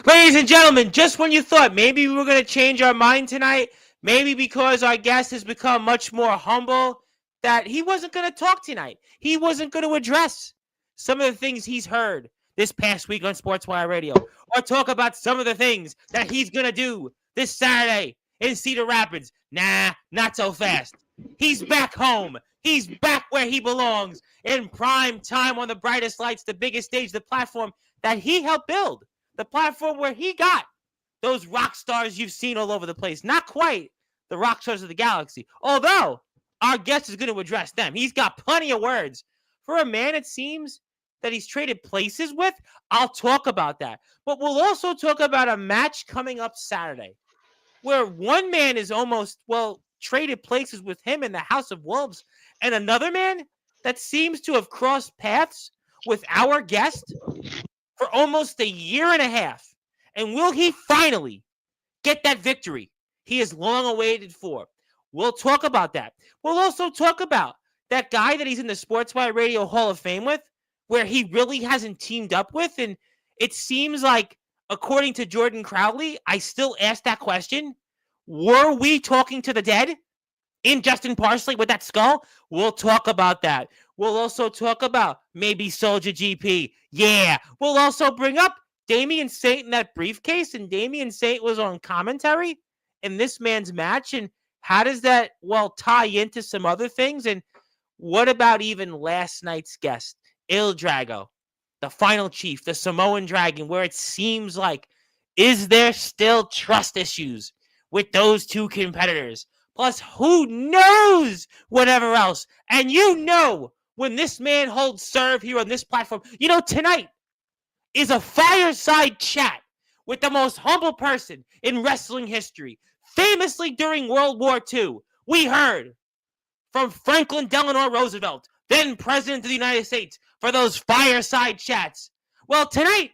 Ladies and gentlemen, just when you thought maybe we were going to change our mind tonight, maybe because our guest has become much more humble, that he wasn't going to talk tonight. He wasn't going to address some of the things he's heard this past week on Sportswire Radio, or talk about some of the things that he's going to do this Saturday in Cedar Rapids. Nah, not so fast. He's back home. He's back where he belongs, in prime time on the brightest lights, the biggest stage, the platform that he helped build. The platform where he got those rock stars you've seen all over the place. Not quite the rock stars of the galaxy, although our guest is going to address them. He's got plenty of words. For a man, it seems, that he's traded places with, I'll talk about that. But we'll also talk about a match coming up Saturday where one man is almost, traded places with him in the House of Wolves, and another man that seems to have crossed paths with our guest for almost a year and a half. And will he finally get that victory he has long awaited for? We'll talk about that. We'll also talk about that guy that he's in the Sportswire Radio Hall of Fame with, where he really hasn't teamed up with. And it seems like, according to Jordan Crowley, I still ask that question. Were we talking to the dead in Justin Parsley with that skull? We'll talk about that. We'll also talk about maybe Soldier GP. Yeah. We'll also bring up Damian Saint in that briefcase, and Damian Saint was on commentary in this man's match. And how does that, tie into some other things? And what about even last night's guest, Il Drago, the final chief, the Samoan Dragon, where it seems like, is there still trust issues with those two competitors? Plus, who knows whatever else? And when this man holds serve here on this platform, tonight is a fireside chat with the most humble person in wrestling history. Famously during World War II, we heard from Franklin Delano Roosevelt, then President of the United States, for those fireside chats. Well, tonight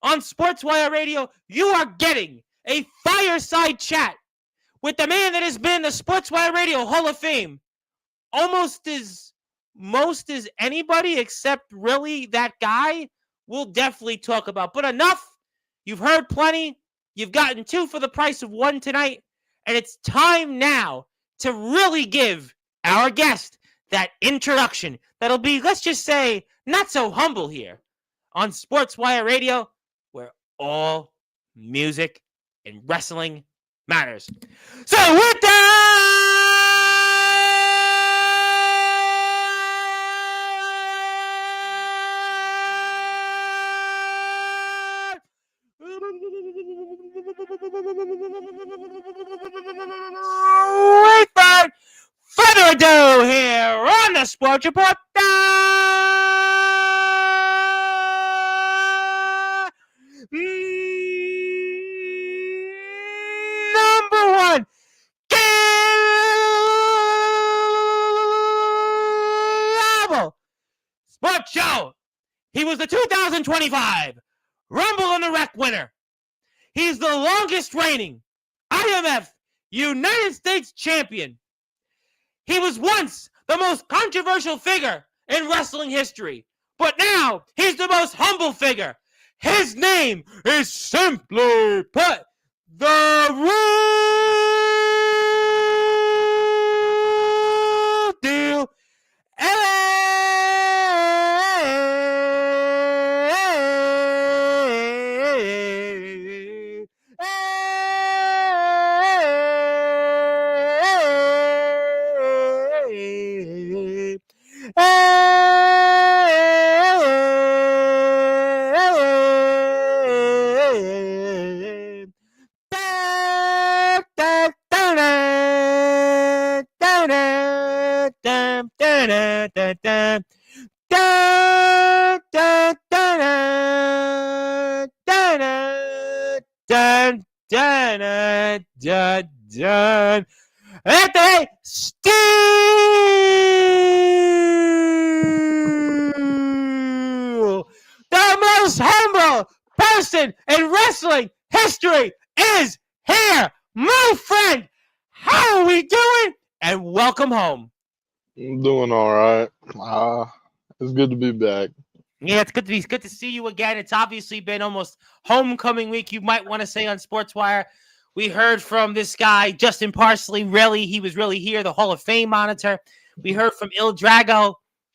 on Sportswire Radio, you are getting a fireside chat with the man that has been the Sportswire Radio Hall of Fame almost as most as anybody, except really that guy we'll definitely talk about. But enough. You've heard plenty. You've gotten two for the price of one tonight. And it's time now to really give our guest that introduction that'll be, let's just say, not so humble here on Sportswire Radio, where all music and wrestling matters. So with that, without further ado, here on the Sports Report, number one global sports show. He was the 2025 Rumble in the Wreck winner. He's the longest reigning IMF United States champion. He was once the most controversial figure in wrestling history, but now he's the most humble figure. His name is simply put, the Real Deal. Anthony Steele, the most humble person in wrestling history, is here. My friend, how are we doing? And welcome home. I'm doing all right. It's good to be back. Yeah, it's good to see you again. It's obviously been almost homecoming week. You might want to say on Sportswire. We heard from this guy, Justin Parsley. Really, he was really here, the Hall of Fame monitor. We heard from Il Drago,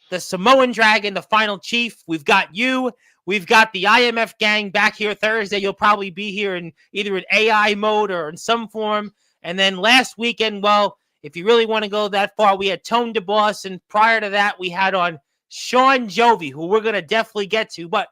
the Samoan Dragon, the final chief. We've got you. We've got the IMF gang back here Thursday. You'll probably be here in either in AI mode or in some form. And then last weekend, well, if you really want to go that far, we had Tone DeBoss. And prior to that, we had on Sean Jovi, who we're going to definitely get to. But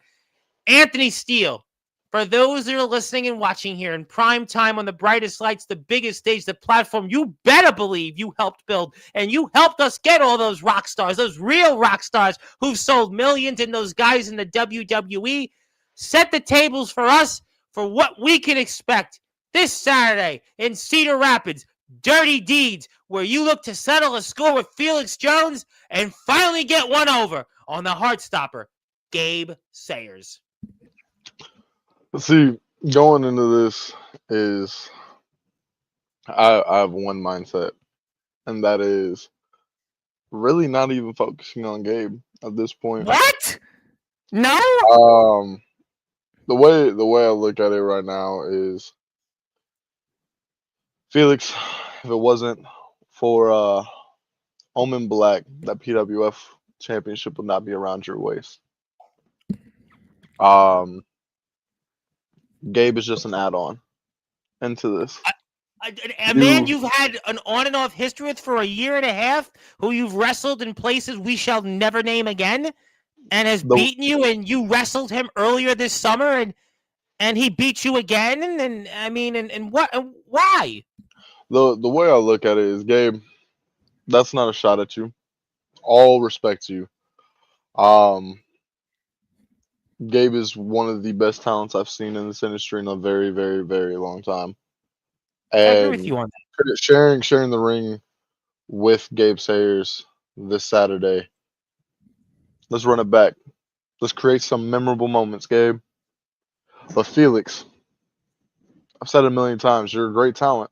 Anthony Steele, for those that are listening and watching here in prime time on the brightest lights, the biggest stage, the platform, you better believe you helped build and you helped us get all those rock stars, those real rock stars who've sold millions, and those guys in the WWE. Set the tables for us for what we can expect this Saturday in Cedar Rapids. Dirty Deeds, where you look to settle a score with Felix Jones and finally get one over on the Heartstopper, Gabe Sayers. See, going into this is I have one mindset, and that is really not even focusing on Gabe at this point. What? No? The way I look at it right now is Felix, if it wasn't for Omen Black, that PWF championship would not be around your waist. Gabe is just an add-on into this. A man you've had an on and off history with for a year and a half, who you've wrestled in places we shall never name again, and has beaten you, and you wrestled him earlier this summer, and he beat you again, and I mean, and what, and why? The way I look at it is, Gabe, that's not a shot at you. All respect to you. Gabe is one of the best talents I've seen in this industry in a very, very, very long time. And I agree with you on that. Sharing the ring with Gabe Sayers this Saturday. Let's run it back. Let's create some memorable moments, Gabe. But Felix, I've said it a million times, you're a great talent.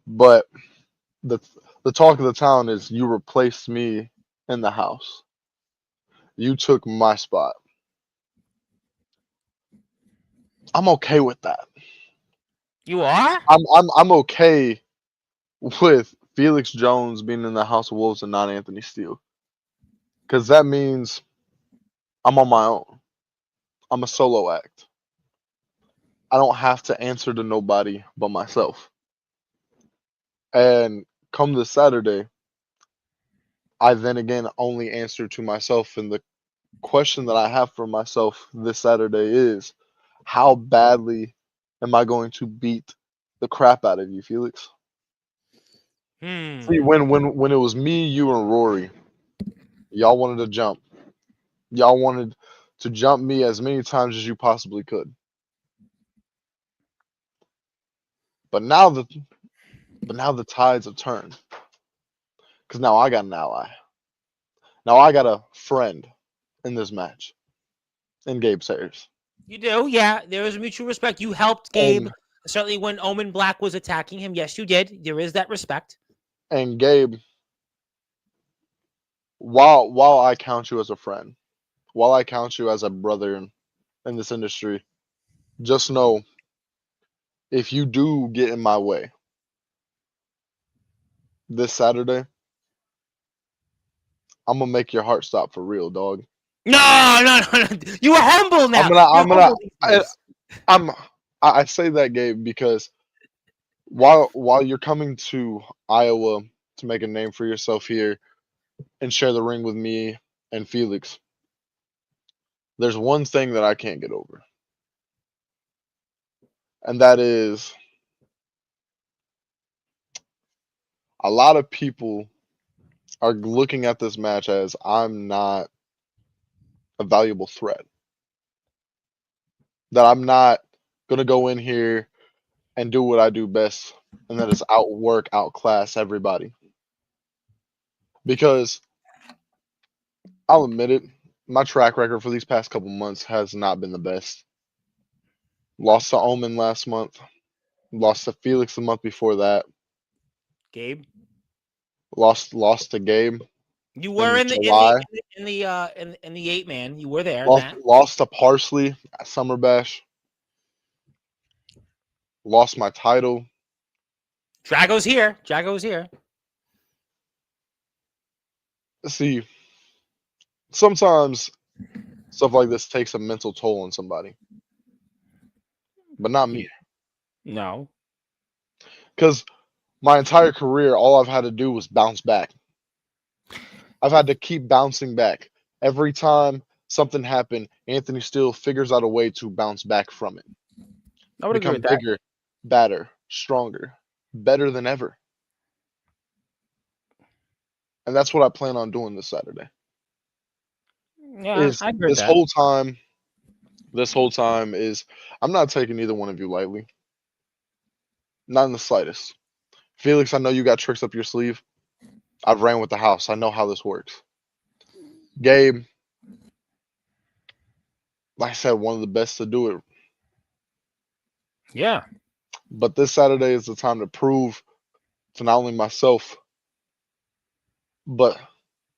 But the talk of the town is you replaced me in the house. You took my spot. I'm okay with that. You are? I'm okay with Felix Jones being in the House of Wolves and not Anthony Steele. Because that means I'm on my own. I'm a solo act. I don't have to answer to nobody but myself. And come this Saturday, I then again only answer to myself. And the question that I have for myself this Saturday is, how badly am I going to beat the crap out of you, Felix? See, when it was me, you, and Rory, y'all wanted to jump. Y'all wanted to jump me as many times as you possibly could. But now the tides have turned. Because now I got an ally. Now I got a friend in this match. In Gabe Sayers. You do, yeah. There is mutual respect. You helped Gabe, certainly when Omen Black was attacking him. Yes, you did. There is that respect. And Gabe, while I count you as a friend, while I count you as a brother in this industry, just know, if you do get in my way this Saturday, I'm gonna make your heart stop for real, dog. No. You are humble now. I say that, Gabe, because while you're coming to Iowa to make a name for yourself here and share the ring with me and Felix, there's one thing that I can't get over. And that is, a lot of people are looking at this match as I'm not a valuable threat. That I'm not going to go in here and do what I do best, and that is outwork, outclass everybody. Because I'll admit it, my track record for these past couple months has not been the best. Lost to Omen last month. Lost to Felix the month before that. Gabe? Lost to Gabe. You were in the July. in the 8-man. You were there, Lost, Matt. lost to Parsley at Summer Bash. Lost my title. Drago's here. Drago's here. See, sometimes stuff like this takes a mental toll on somebody, but not me. No. Because my entire career, all I've had to do was bounce back. I've had to keep bouncing back. Every time something happened, Anthony Steele figures out a way to bounce back from it. I would agree Become with that. bigger, badder, stronger, better than ever. And that's what I plan on doing this Saturday. Yeah, I agree with that. This whole time is I'm not taking either one of you lightly. Not in the slightest. Felix, I know you got tricks up your sleeve. I've ran with the house. I know how this works. Gabe, like I said, one of the best to do it. Yeah. But this Saturday is the time to prove to not only myself, but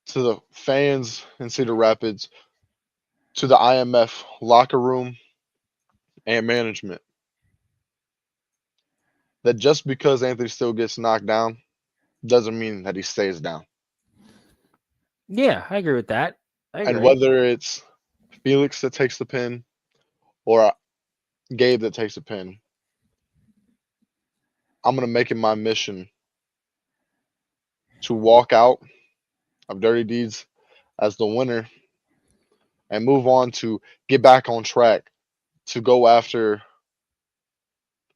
to the fans in Cedar Rapids, to the IMF locker room and management, that just because Anthony still gets knocked down doesn't mean that he stays down. Yeah, I agree with that. I agree. And whether it's Felix that takes the pin or Gabe that takes the pin, I'm going to make it my mission to walk out of Dirty Deeds as the winner and move on to get back on track to go after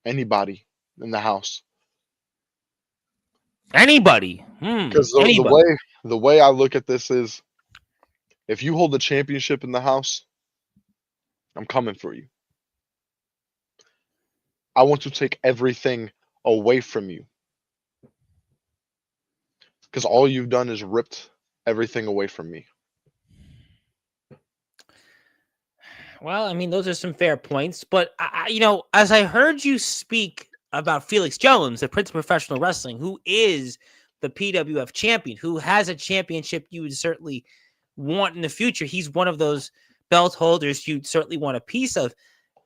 anybody in the house. Anybody. Because Anybody. the way I look at this is, if you hold the championship in the house, I'm coming for you. I want to take everything away from you. Because all you've done is ripped everything away from me. Well, I mean, those are some fair points, but as I heard you speak about Felix Jones, the Prince of Professional Wrestling, who is the PWF champion, who has a championship you would certainly want in the future. He's one of those belt holders you'd certainly want a piece of.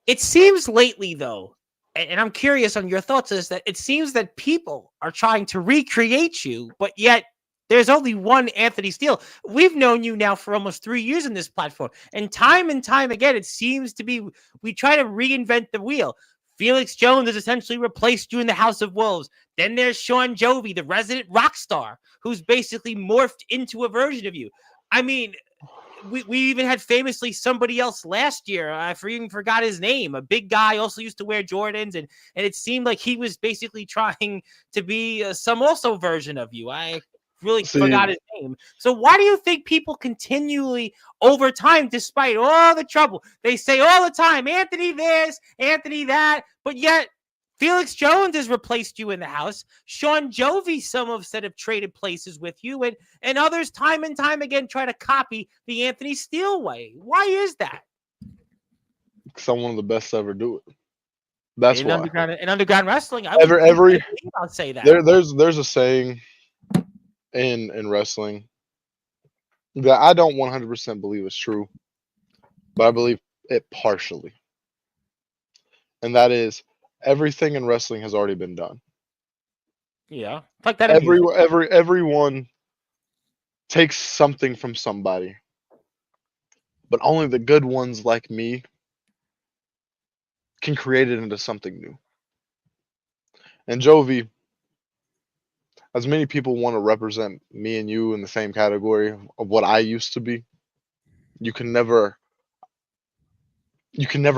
It seems lately, though, and I'm curious on your thoughts, is that it seems that people are trying to recreate you, but yet there's only one Anthony Steele. We've known you now for almost 3 years in this platform. And time again, it seems to be we try to reinvent the wheel. Felix Jones has essentially replaced you in the House of Wolves. Then there's Sean Jovi, the resident rock star, who's basically morphed into a version of you. I mean, we even had famously somebody else last year. I even forgot his name. A big guy, also used to wear Jordans, and it seemed like he was basically trying to be some also version of you. I really forgot his name. So why do you think people continually over time, despite all the trouble, they say all the time, Anthony this, Anthony that, but yet Felix Jones has replaced you in the house. Sean Jovi, some have said, have traded places with you, and others time and time again try to copy the Anthony Steele way. Why is that? Because I'm one of the best to ever do it. That's in why. Underground wrestling, I'll say that. There's a saying in wrestling that I don't 100% believe is true, but I believe it partially. And that is, everything in wrestling has already been done. Yeah, like that. Everyone takes something from somebody, but only the good ones like me can create it into something new. And Jovi, as many people want to represent me and you in the same category of what I used to be, you can never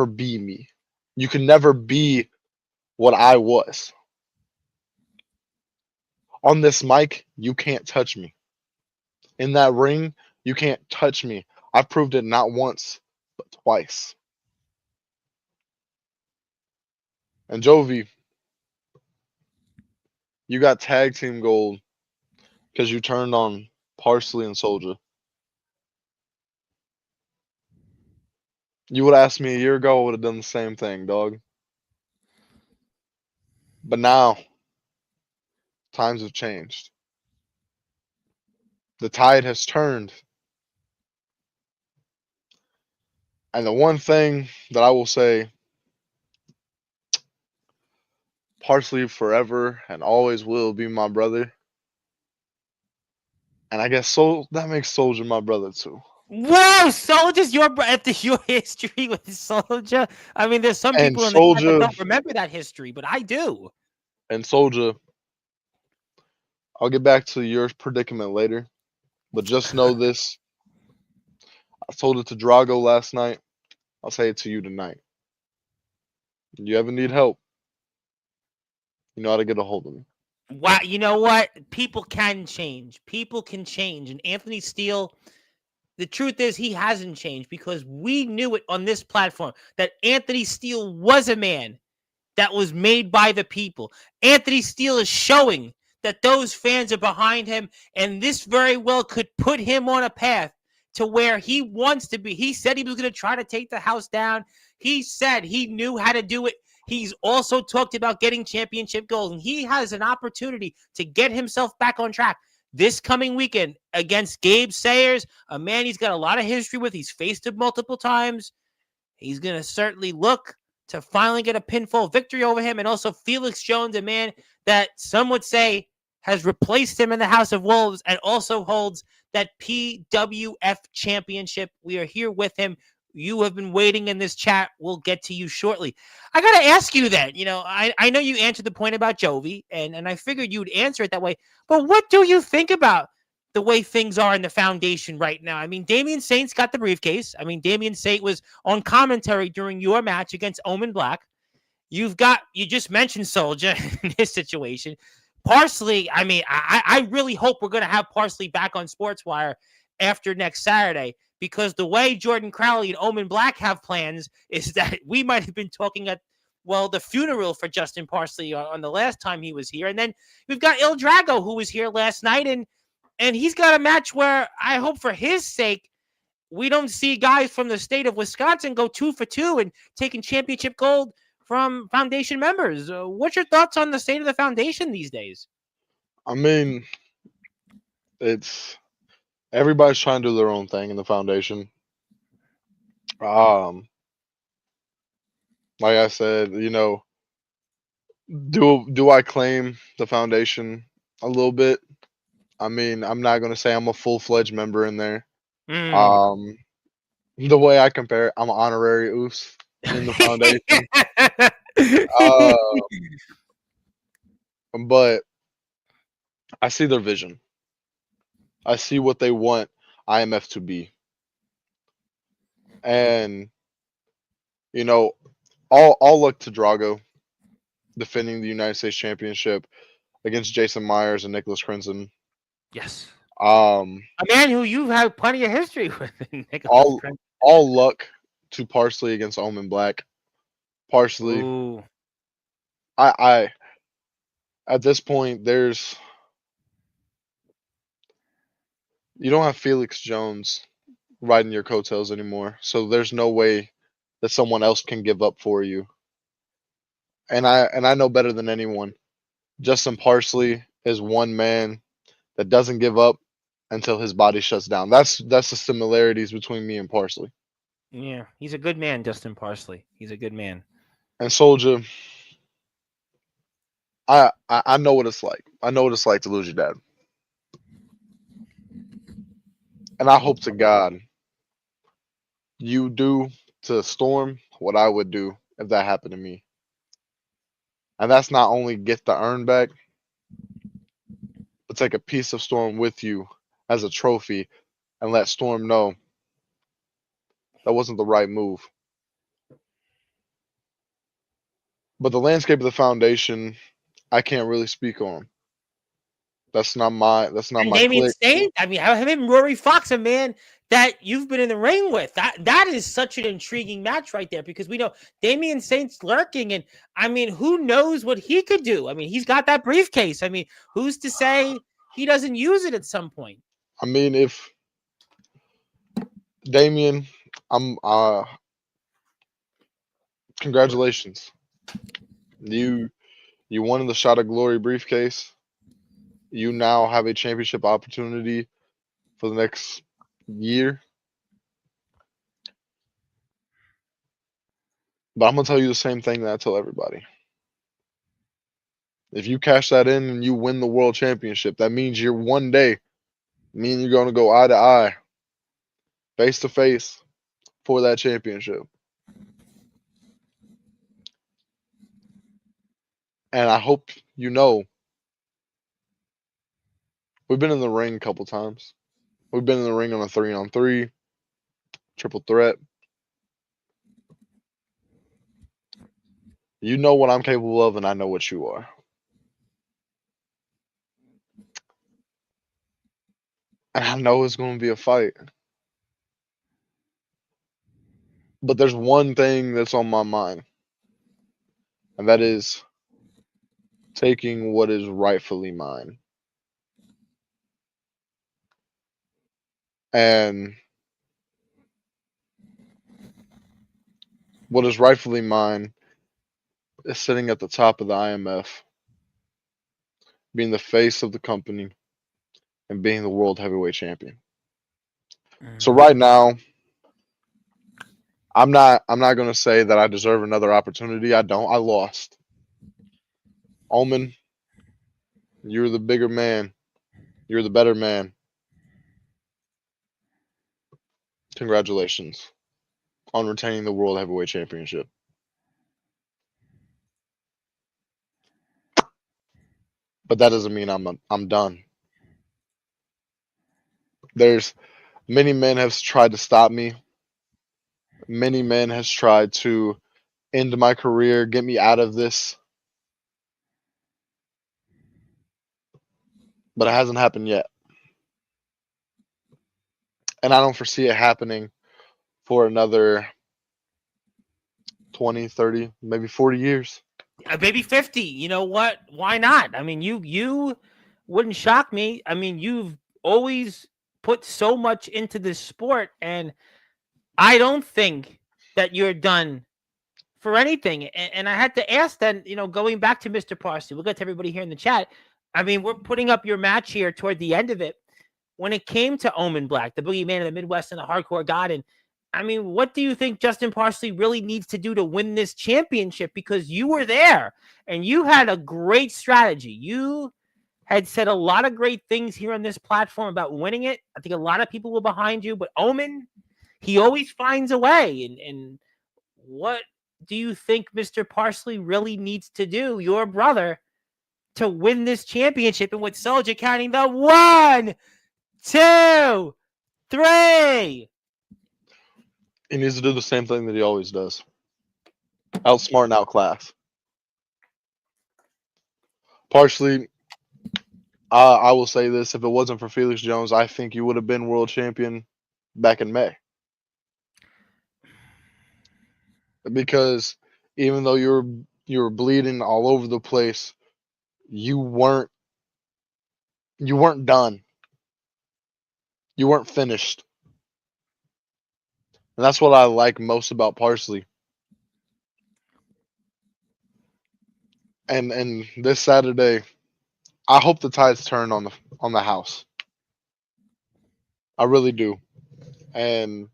be me. You can never be what I was. On this mic, you can't touch me. In that ring, you can't touch me. I've proved it not once, but twice. And Jovi, you got tag team gold because you turned on Parsley and Soldier. You would have asked me a year ago, I would have done the same thing, dog. But now, times have changed. The tide has turned. And the one thing that I will say, Parsley forever and always will be my brother. And I guess that makes Soldier my brother too. Whoa, Soldier's after your history with Soldier. I mean, there's some And people in the chat that Soldier don't remember that history, but I do. and Soldier, I'll get back to your predicament later. But just know this. I told it to Drago last night. I'll say it to you tonight. You ever need help, you know how to get a hold of me. Wow, you know what? People can change. People can change. And Anthony Steele, the truth is he hasn't changed because we knew it on this platform that Anthony Steele was a man that was made by the people. Anthony Steele is showing that those fans are behind him, and this very well could put him on a path to where he wants to be. He said he was going to try to take the house down. He said he knew how to do it. He's also talked about getting championship goals, and he has an opportunity to get himself back on track this coming weekend against Gabe Sayers, a man he's got a lot of history with. He's faced him multiple times. He's going to certainly look to finally get a pinfall victory over him. And also Felix Jones, a man that some would say has replaced him in the House of Wolves and also holds that PWF championship. We are here with him. You have been waiting in this chat. We'll get to you shortly. I got to ask you that. You know, I know you answered the point about Jovi, and I figured you'd answer it that way. But what do you think about the way things are in the foundation right now? I mean, Damian Saint's got the briefcase. I mean, Damian Saint was on commentary during your match against Omen Black. You just mentioned Soldier in this situation. Parsley, I mean, I really hope we're going to have Parsley back on Sportswire after next Saturday, because the way Jordan Crowley and Omen Black have plans is that we might have been talking at, well, the funeral for Justin Parsley on the last time he was here. And then we've got Il Drago, who was here last night, and he's got a match where I hope for his sake we don't see guys from the state of Wisconsin go 2 for 2 and taking championship gold from foundation members. What's your thoughts on the state of the foundation these days? I mean, it's everybody's trying to do their own thing in the foundation. Like I said, you know, do I claim the foundation a little bit? I mean, I'm not gonna say I'm a full-fledged member in there. Um, the way I compare it, I'm an honorary oos in the foundation. But I see their vision. I see what they want IMF to be. And, you know, all luck to Drago defending the United States Championship against Jason Myers and Nicholas Crimson. Yes. A man who you've had plenty of history with. all luck to Parsley against Omen Black. Parsley. Ooh. I at this point you don't have Felix Jones riding your coattails anymore. So there's no way that someone else can give up for you. And I know better than anyone. Justin Parsley is one man that doesn't give up until his body shuts down. That's the similarities between me and Parsley. Yeah, he's a good man, Justin Parsley. He's a good man. And Soldier, I know what it's like. I know what it's like to lose your dad. And I hope to God you do to Storm what I would do if that happened to me. And that's not only get the urn back, but take a piece of Storm with you as a trophy and let Storm know that wasn't the right move. But the landscape of the foundation, I can't really speak on. That's not my Damian clique. Saint, I mean, him and Rory Fox, a man that you've been in the ring with. That is such an intriguing match right there, because we know Damian Saint's lurking, and I mean, who knows what he could do? I mean, he's got that briefcase. I mean, who's to say he doesn't use it at some point? I mean, if Damian, congratulations. You won the Shot of Glory briefcase. You now have a championship opportunity for the next year. But I'm going to tell you the same thing that I tell everybody. If you cash that in and you win the world championship, that means you're one day, me and you're going to go eye to eye, face to face for that championship. And I hope you know, we've been in the ring a couple times. We've been in the ring on a 3-on-3, triple threat. You know what I'm capable of, and I know what you are. And I know it's going to be a fight. But there's one thing that's on my mind, and that is taking what is rightfully mine. And what is rightfully mine is sitting at the top of the IMF, being the face of the company, and being the world heavyweight champion. So right now, I'm not going to say that I deserve another opportunity. I don't. I lost. Omen, you're the bigger man. You're the better man. Congratulations on retaining the World Heavyweight Championship. But that doesn't mean I'm done. There's many men have tried to stop me. Many men has tried to end my career, get me out of this. But it hasn't happened yet. And I don't foresee it happening for another 20, 30, maybe 40 years. Maybe 50. You know what? Why not? I mean, you wouldn't shock me. I mean, you've always put so much into this sport, and I don't think that you're done for anything. And I had to ask then, going back to Mr. Parsley, we'll get to everybody here in the chat. I mean, we're putting up your match here toward the end of it. When it came to Omen Black, the boogeyman of the Midwest and the hardcore god, and I mean, what do you think Justin Parsley really needs to do to win this championship? Because you were there and you had a great strategy. You had said a lot of great things here on this platform about winning it. I think a lot of people were behind you, but Omen, he always finds a way. And what do you think Mr. Parsley really needs to do, your brother, to win this championship? And with Soldier counting the 1, 2, 3. He needs to do the same thing that he always does. Outsmart and outclass. Partially, I will say this. If it wasn't for Felix Jones, I think you would have been world champion back in May. Because even though you were bleeding all over the place, you weren't done. You weren't finished. And that's what I like most about Parsley. And this Saturday, I hope the tides turn on the house. I really do. And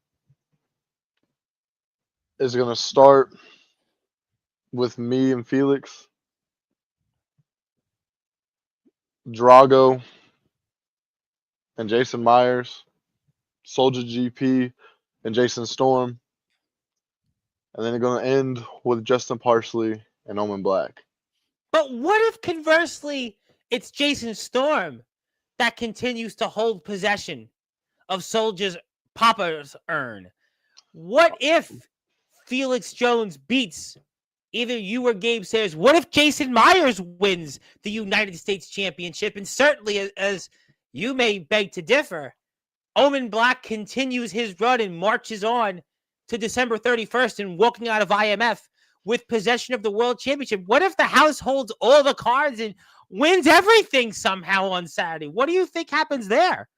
it's going to start with me and Felix, Drago, and Jason Myers, Soldier GP, and Jason Storm. And then they're going to end with Justin Parsley and Omen Black. But what if, conversely, it's Jason Storm that continues to hold possession of Soldier's Papa's urn? What if Felix Jones beats either you or Gabe Sayers? What if Jason Myers wins the United States Championship? And certainly, as you may beg to differ, Omen Black continues his run and marches on to December 31st and walking out of IMF with possession of the World Championship. What if the house holds all the cards and wins everything somehow on Saturday? What do you think happens there?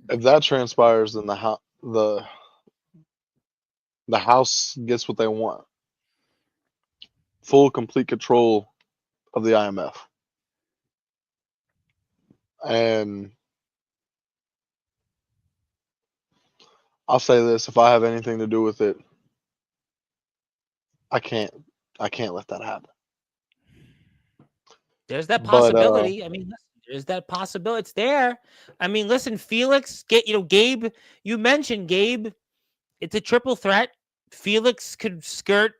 If that transpires, then the house gets what they want. Full, complete control of the IMF. And I'll say this, if I have anything to do with it, I can't let that happen. There's that But possibility. I mean, listen, there's that possibility. It's there. I mean, listen, Felix, Gabe, you mentioned Gabe. It's a triple threat. Felix could skirt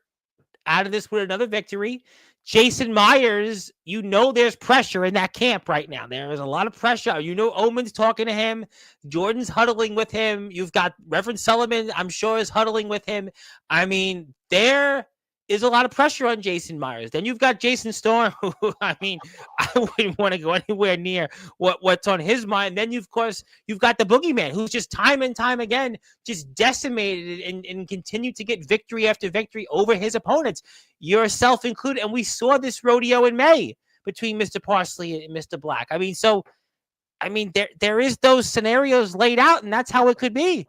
out of this with another victory. Jason Myers, there's pressure in that camp right now. There is a lot of pressure. Omen's talking to him. Jordan's huddling with him. You've got Reverend Sullivan, I'm sure, is huddling with him. I mean, there is a lot of pressure on Jason Myers. Then you've got Jason Storm, who, I mean, I wouldn't want to go anywhere near what's on his mind. Then, you've got the boogeyman, who's just time and time again just decimated and continued to get victory after victory over his opponents, yourself included. And we saw this rodeo in May between Mr. Parsley and Mr. Black. I mean, there is those scenarios laid out, and that's how it could be.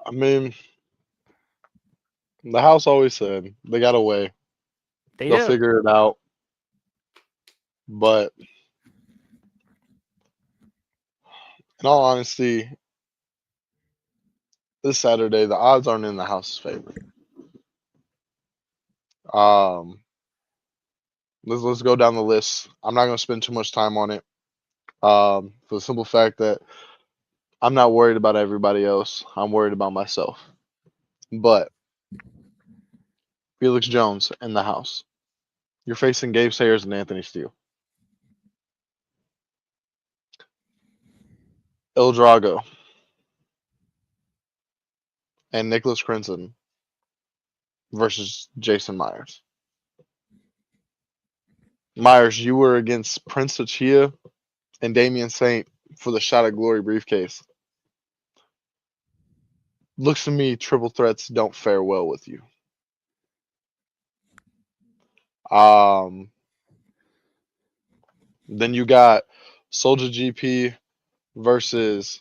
I mean, the house always said they got a way. They'll figure it out. But in all honesty, this Saturday, the odds aren't in the house's favor. Let's go down the list. I'm not going to spend too much time on it, for the simple fact that I'm not worried about everybody else. I'm worried about myself. But Felix Jones in the house. You're facing Gabe Sayers and Anthony Steele. Il Drago and Nicholas Crimson versus Jason Myers. Myers, you were against Prince Achia and Damian Saint for the Shot at Glory briefcase. Looks to me, triple threats don't fare well with you. Then you got Soldier GP versus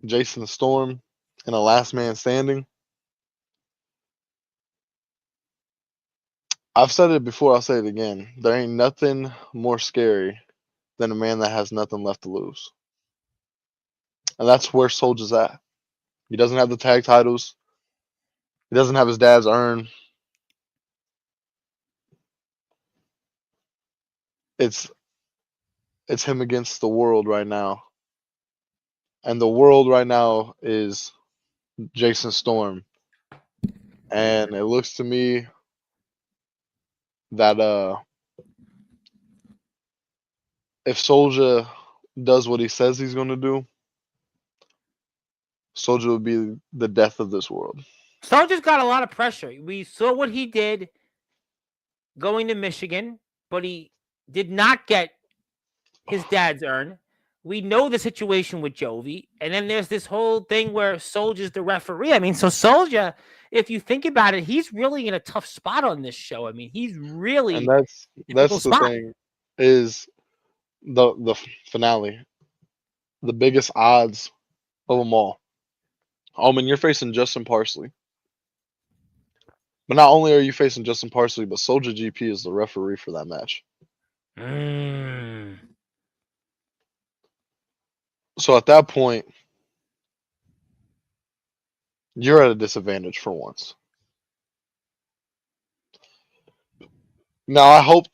Jason Storm in a last man standing. I've said it before, I'll say it again. There ain't nothing more scary than a man that has nothing left to lose. And that's where Soldier's at. He doesn't have the tag titles. He doesn't have his dad's urn. It's him against the world right now. And the world right now is Jason Storm. And it looks to me that if Soldier does what he says he's going to do, Soldier will be the death of this world. Soldier's got a lot of pressure. We saw what he did going to Michigan, but he did not get his dad's urn. We know the situation with Jovi, and then there's this whole thing where Soldier's the referee. I mean, so Soldier, if you think about it, he's really in a tough spot on this show. I mean, he's really and that's the thing is the finale, the biggest odds of them all. Omen, you're facing Justin Parsley. But not only are you facing Justin Parsley, but Soldier GP is the referee for that match. So at that point, you're at a disadvantage for once. Now, I hope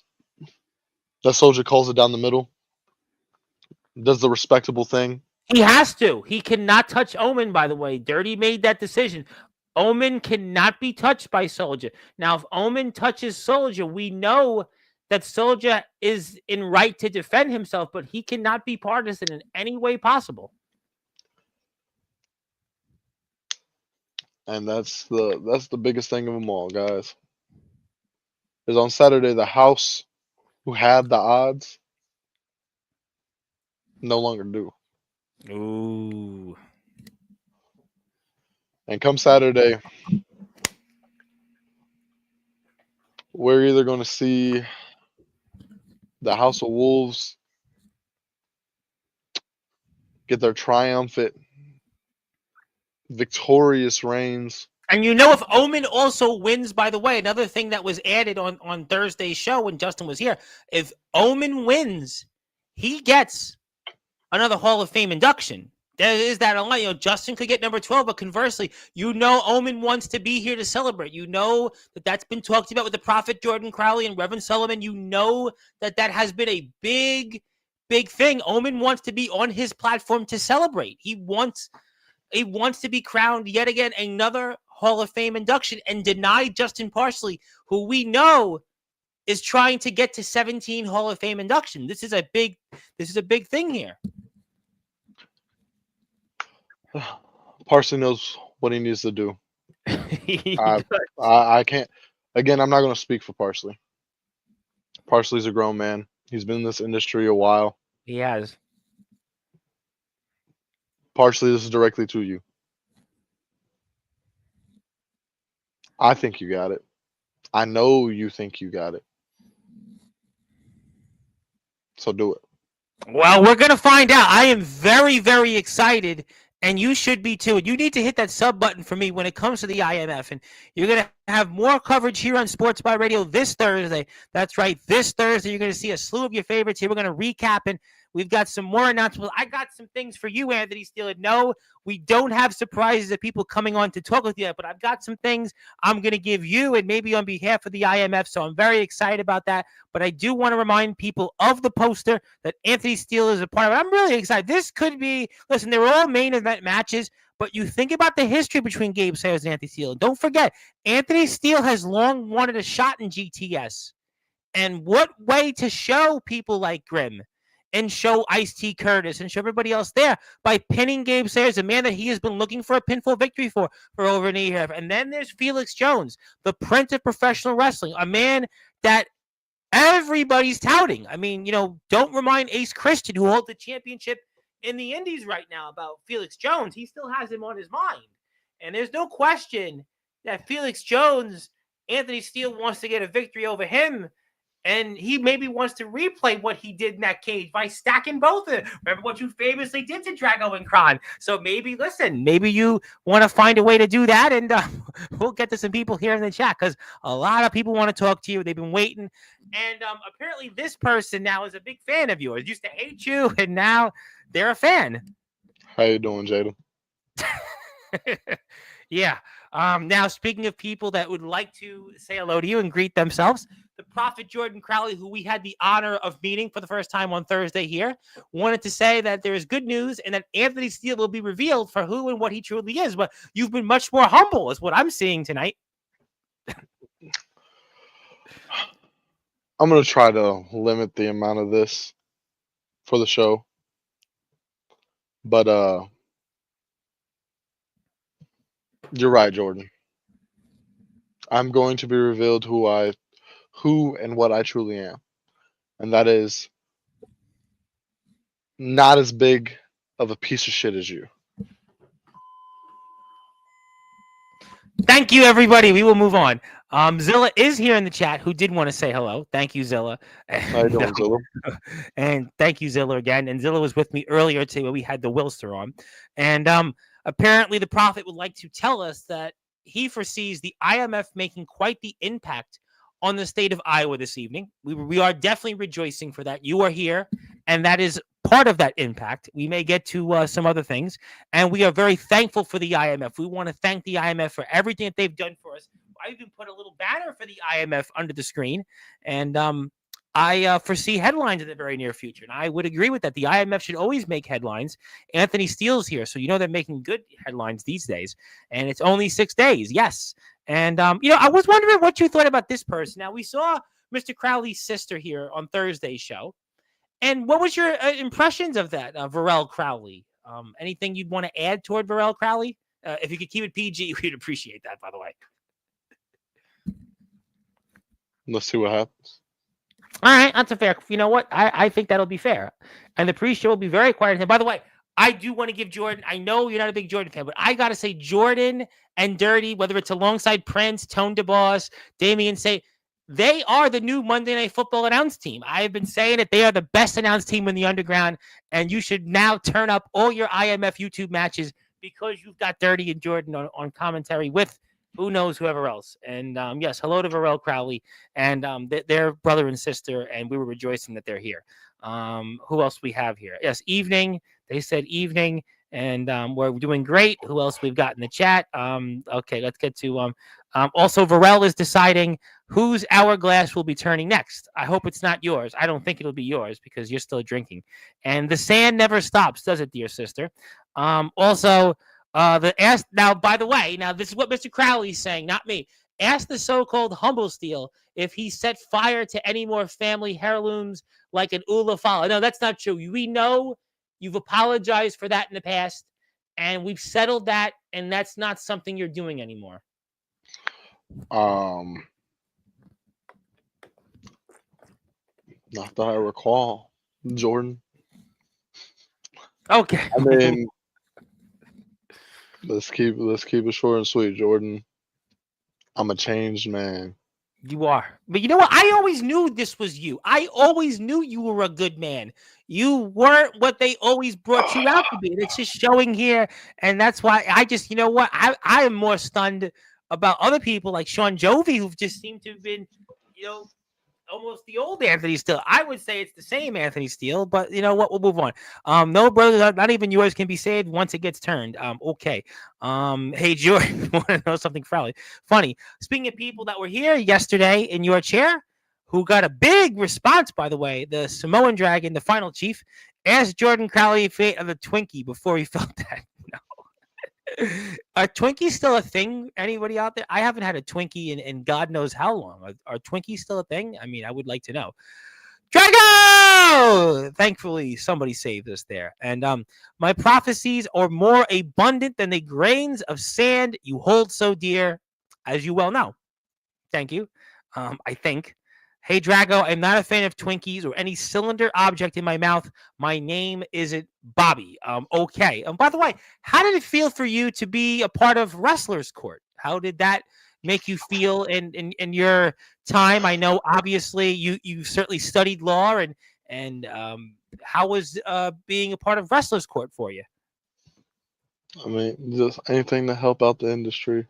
that Soldier calls it down the middle, does the respectable thing. He has to. He cannot touch Omen, by the way. Dirty made that decision. Omen cannot be touched by Soldier. Now, if Omen touches Soldier, we know that Soldier is in right to defend himself, but he cannot be partisan in any way possible. And that's the biggest thing of them all, guys. Is on Saturday, the house who had the odds no longer do. Ooh. And come Saturday, we're either going to see the House of Wolves get their triumphant, victorious reigns And if Omen also wins, by the way, another thing that was added on Thursday's show when Justin was here, if Omen wins, he gets another Hall of Fame induction. There is that a lot. Justin could get number 12, but conversely, Omen wants to be here to celebrate. That's been talked about with the Prophet Jordan Crowley and Reverend Solomon. That has been a big, big thing. Omen wants to be on his platform to celebrate. He wants to be crowned yet again another Hall of Fame induction and deny Justin Parsley, who we know is trying to get to 17 Hall of Fame induction. This is a big thing here. Parsley knows what he needs to do. I can't. Again, I'm not going to speak for Parsley. Parsley's a grown man. He's been in this industry a while. He has. Parsley, this is directly to you. I think you got it. I know you think you got it. So do it. Well, we're going to find out. I am very, very excited, and you should be too. You need to hit that sub button for me when it comes to the IMF, and you're going to have more coverage here on Sportzwire Radio this Thursday. That's right, this Thursday you're going to see a slew of your favorites here. We're going to recap, and we've got some more announcements. I got some things for you, Anthony Steele. No, we don't have surprises of people coming on to talk with you, but I've got some things I'm going to give you and maybe on behalf of the IMF, so I'm very excited about that. But I do want to remind people of the poster that Anthony Steele is a part of. I'm really excited. This could be, listen, they're all main event matches, but you think about the history between Gabe Sayers and Anthony Steele. Don't forget, Anthony Steele has long wanted a shot in GTS. And what way to show people like Grimm and show Ice-T Curtis and show everybody else there by pinning Gabe Sayers, a man that he has been looking for a pinfall victory for over a year. And then there's Felix Jones, the prince of professional wrestling, a man that everybody's touting. I mean, don't remind Ace Christian, who holds the championship in the Indies right now, about Felix Jones. He still has him on his mind. And there's no question that Felix Jones, Anthony Steele wants to get a victory over him. And he maybe wants to replay what he did in that cage by stacking both of them. Remember what you famously did to Drago and Kron. So maybe you want to find a way to do that. And we'll get to some people here in the chat because a lot of people want to talk to you. They've been waiting. And apparently this person now is a big fan of yours. Used to hate you, and now they're a fan. How you doing, Jada? Yeah. Now, speaking of people that would like to say hello to you and greet themselves, the Prophet Jordan Crowley, who we had the honor of meeting for the first time on Thursday here, wanted to say that there is good news and that Anthony Steele will be revealed for who and what he truly is. But you've been much more humble, is what I'm seeing tonight. I'm going to try to limit the amount of this for the show. But you're right, Jordan. I'm going to be revealed who and what I truly am. And that is not as big of a piece of shit as you. Thank you, everybody. We will move on. Zilla is here in the chat, who did want to say hello. Thank you, Zilla. How you doing, Zilla? And thank you, Zilla, again. And Zilla was with me earlier today when we had the Wilster on. And apparently the Prophet would like to tell us that he foresees the IMF making quite the impact on the state of Iowa this evening. We are definitely rejoicing for that. You are here, and that is part of that impact. We may get to some other things, and we are very thankful for the IMF. We want to thank the IMF for everything that they've done for us. I even put a little banner for the IMF under the screen, and I foresee headlines in the very near future, and I would agree with that. The IMF should always make headlines. Anthony Steele's here, so they're making good headlines these days, and it's only 6 days, yes. And, I was wondering what you thought about this person. Now, we saw Mr. Crowley's sister here on Thursday's show, and what was your impressions of that, Varel Crowley? Anything you'd want to add toward Varel Crowley? If you could keep it PG, we'd appreciate that, by the way. Let's see what happens. All right, that's a fair. You know what? I think that'll be fair. And the pre-show will be very quiet. And by the way, I do want to give Jordan, I know you're not a big Jordan fan, but I got to say Jordan and Dirty, whether it's alongside Prince, Tone DeBoss, Damian Say, they are the new Monday Night Football announce team. I've been saying it. They are the best announce team in the underground, and you should now turn up all your IMF YouTube matches because you've got Dirty and Jordan on commentary with who knows whoever else. And yes, hello to Varel Crowley and their brother and sister, and we were rejoicing that they're here. Who else we have here? Yes, evening. They said evening, and we're doing great. Who else we've got in the chat? Okay, let's get to also Varel is deciding whose hourglass will be turning next. I hope it's not yours. I don't think it'll be yours because you're still drinking. And the sand never stops, does it, dear sister? Also, the ask now. By the way, now this is what Mr. Crowley's saying, not me. Ask the so-called humble Steele if he set fire to any more family heirlooms like an Ula Fala. No, that's not true. We know you've apologized for that in the past, and we've settled that, and that's not something you're doing anymore. Not that I recall, Jordan. Okay. I mean, let's keep it short and sweet, Jordan. I'm a changed man. You are. But you know what? I always knew this was you. I always knew you were a good man. You weren't what they always brought you out to be. And it's just showing here. And that's why I just, you know what? I am more stunned about other people like Sean Jovi, who've just seemed to have been, almost the old Anthony Steele. I would say it's the same Anthony Steele, but you know what? We'll move on. No, brother, not even yours can be saved once it gets turned. Okay. Hey, Jordan, you want to know something funny? Speaking of people that were here yesterday in your chair, who got a big response, by the way, the Samoan Dragon, the final chief, asked Jordan Crowley fate of the Twinkie before he felt that. No. Are Twinkies still a thing? Anybody out there? I haven't had a Twinkie in God knows how long. Are Twinkies still a thing? I mean, I would like to know. Drago! Thankfully, somebody saved us there. And my prophecies are more abundant than the grains of sand you hold so dear, as you well know. Thank you. I think. Hey, Drago, I'm not a fan of Twinkies or any cylinder object in my mouth. My name isn't Bobby. Okay. By the way, how did it feel for you to be a part of Wrestler's Court? How did that make you feel in your time? I know, obviously, you certainly studied law, and how was being a part of Wrestler's Court for you? I mean, just anything to help out the industry.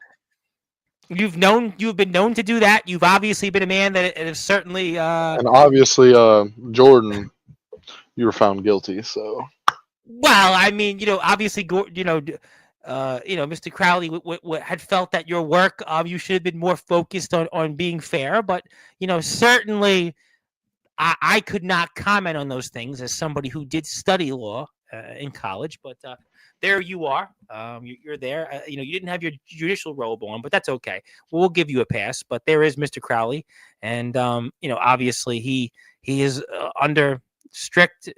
You've been known to do that. You've obviously been a man that has certainly and obviously Jordan, you were found guilty, so well, I mean, obviously, Mr. Crowley had felt that your work, you should have been more focused on being fair, but certainly I could not comment on those things as somebody who did study law in college, but there you are. You're there. You didn't have your judicial robe on, but that's okay. We'll give you a pass. But there is Mr. Crowley, and obviously he is under strict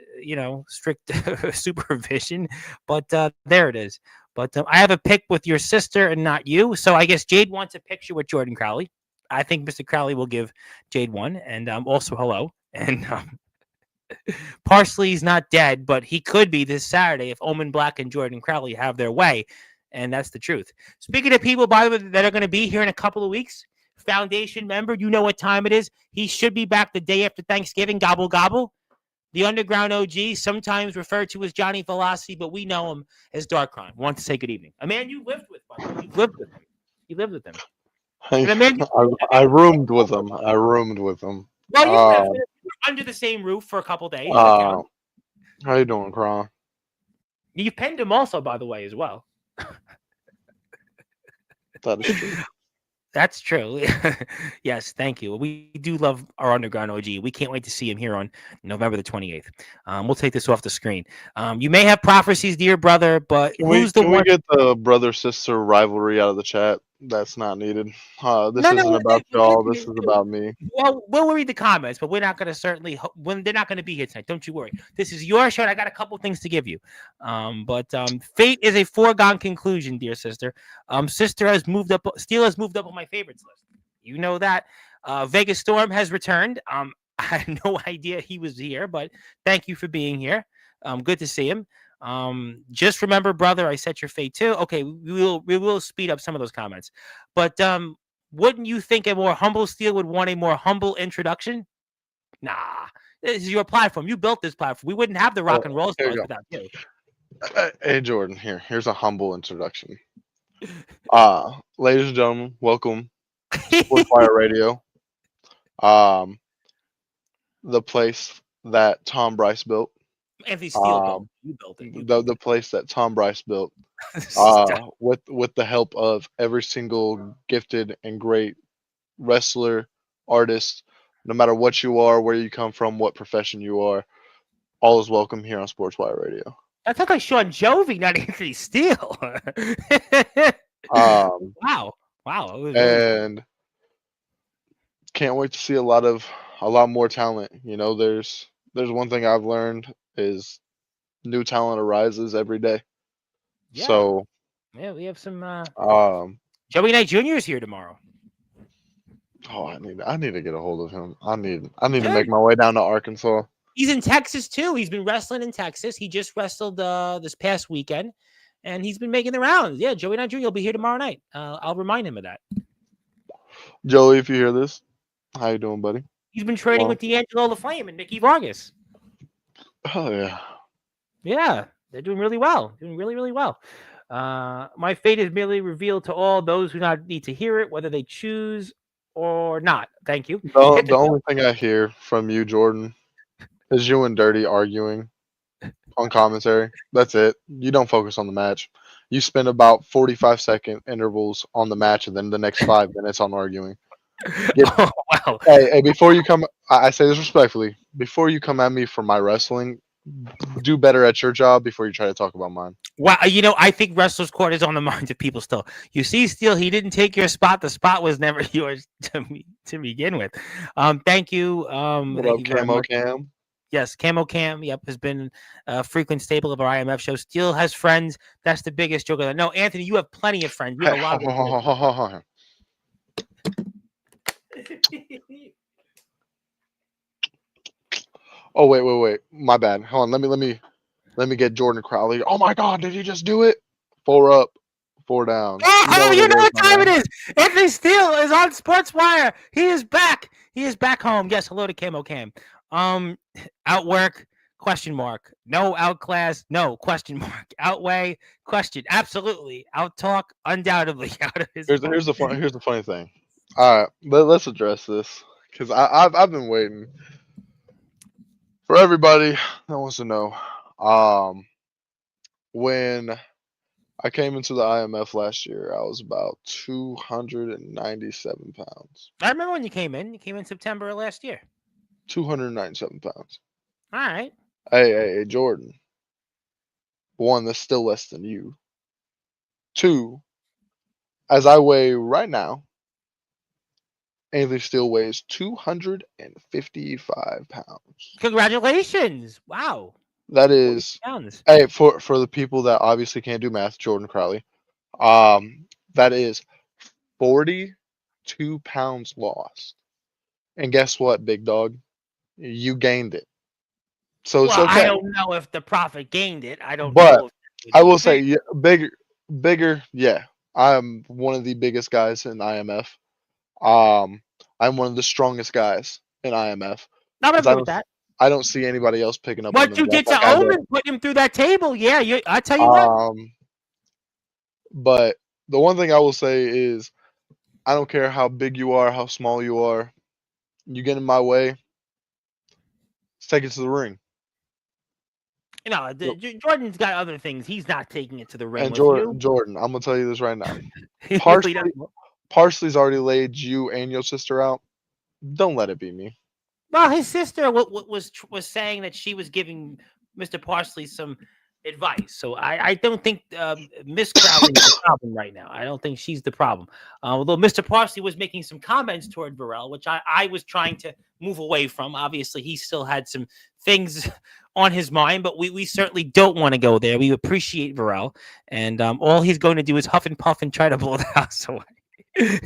supervision. But there it is. But I have a pic with your sister and not you. So I guess Jade wants a picture with Jordan Crowley. I think Mr. Crowley will give Jade one, and also hello. And Parsley's not dead, but he could be this Saturday if Omen Black and Jordan Crowley have their way, and that's the truth. Speaking of people, by the way, that are going to be here in a couple of weeks, Foundation member, you know what time it is. He should be back the day after Thanksgiving. Gobble, gobble. The Underground OG, sometimes referred to as Johnny Velocity, but we know him as Darkron. Want to say good evening. A man you lived with, by the way. You lived with him. You lived with him. I roomed with him. Well, you were under the same roof for a couple days. How you doing, Kron? You penned him also, by the way, as well. That is true. That's true. Yes, thank you. We do love our Underground OG. We can't wait to see him here on November the 28th. We'll take this off the screen. You may have prophecies, dear brother, but can we get the brother-sister rivalry out of the chat? That's not needed. This isn't about y'all. This is about me. Well, we'll read the comments, but we're not going to when they're not going to be here tonight. Don't you worry. This is your show. And I got a couple things to give you. But fate is a foregone conclusion, dear sister. Sister has moved up. Steele has moved up on my favorites list. You know that. Vegas Storm has returned. I had no idea he was here, but thank you for being here. Good to see him. Just remember, brother, I set your fate too. Okay, we will speed up some of those comments. But wouldn't you think a more humble Steele would want a more humble introduction? Nah. This is your platform. You built this platform. We wouldn't have the rock and roll stars without you. Hey Jordan, here's a humble introduction. Ladies and gentlemen, welcome to Sportzwire Radio. Um, the place that Tom Bryce built. Anthony Steele built. Um, You built it. You the built the place that Tom Bryce built. it. Stop. With the help of every single gifted and great wrestler, artist, no matter what you are, where you come from, what profession you are, all is welcome here on Sportswire Radio. That sounds like Sean Jovi, not Anthony Steele. Um, Wow. Wow. It was really and can't wait to see a lot more talent. You know, there's one thing I've learned is new talent arises every day. yeah. So, Yeah, we have some um, Joey Knight Jr. is here tomorrow. oh, I need to get a hold of him. I need to Good. make my way down to Arkansas. He's in Texas too. He's been wrestling in Texas. He just wrestled this past weekend, and he's been making the rounds. Yeah, Joey Knight Jr. will be here tomorrow night. I'll remind him of that. Joey, if you hear this, how you doing, buddy? He's been training Well, with D'Angelo the Flame and Nicky Vargas. oh yeah. Yeah, they're doing really well. Doing really, really well. My fate is merely revealed to all those who not need to hear it, whether they choose or not. Thank you. The only thing I hear from you, Jordan, is you and Dirty arguing on commentary. That's it. You don't focus on the match. You spend about 45-second intervals on the match, and then the next 5 minutes on arguing. Oh, wow. Hey, before you come, I say this respectfully. Before you come at me for my wrestling, do better at your job before you try to talk about mine. Wow, I think Wrestler's Court is on the minds of people still. You see, Steele, he didn't take your spot. The spot was never yours to begin with. Thank you. What Thank up, you very Camo much. Cam? Yes, Camo Cam, yep, has been a frequent staple of our IMF show. Steele has friends. That's the biggest joke. No, Anthony, you have plenty of friends. You have Hey, a lot of oh wait. My bad. Hold on. Let me get Jordan Crowley. Oh my God! Did you just do it? 4 up, 4 down. Oh, you know it what is, time it man. is. Anthony Steele is on Sportswire. He is back. He is back home. Yes, hello to Camo Cam. Outwork, question mark. No, outclass, no, question mark. Outweigh, question. Absolutely. Outtalk, undoubtedly. Out of his Here's the funny thing. All right, let's address this because I've been waiting for everybody that wants to know. When I came into the IMF last year, I was about 297 pounds. I remember when you came in. You came in September of last year. 297 pounds. All right. Hey, Jordan. 1, that's still less than you. 2, as I weigh right now, Anthony Steele weighs 255 pounds. Congratulations. Wow. That 40 is, pounds. hey, for the people that obviously can't do math, Jordan Crowley, that is 42 pounds lost. And guess what, big dog? You gained it. So it's Well, I okay. don't know if the Prophet gained it. I don't But know. If I will say, yeah, bigger. Yeah, I'm one of the biggest guys in IMF. I'm one of the strongest guys in IMF. I'm 'Cause okay with that. I don't see anybody else picking up on What the you jack did to like I do. Omen, put him through that table. Yeah, I tell you what. But the one thing I will say is, I don't care how big you are, how small you are. You get in my way, let's take it to the ring. You know, Jordan's got other things. He's not taking it to the ring And with you. Jordan, I'm gonna tell you this right now. He Parsley, really doesn't. Parsley's already laid you and your sister out. Don't let it be me. Well, his sister was saying that she was giving Mr. Parsley some advice. So I don't think Miss Crowley is the problem right now. I don't think she's the problem. Although Mr. Parsley was making some comments toward Varel, which I was trying to move away from. Obviously, he still had some things on his mind, but we certainly don't want to go there. We appreciate Varel, and all he's going to do is huff and puff and try to blow the house away.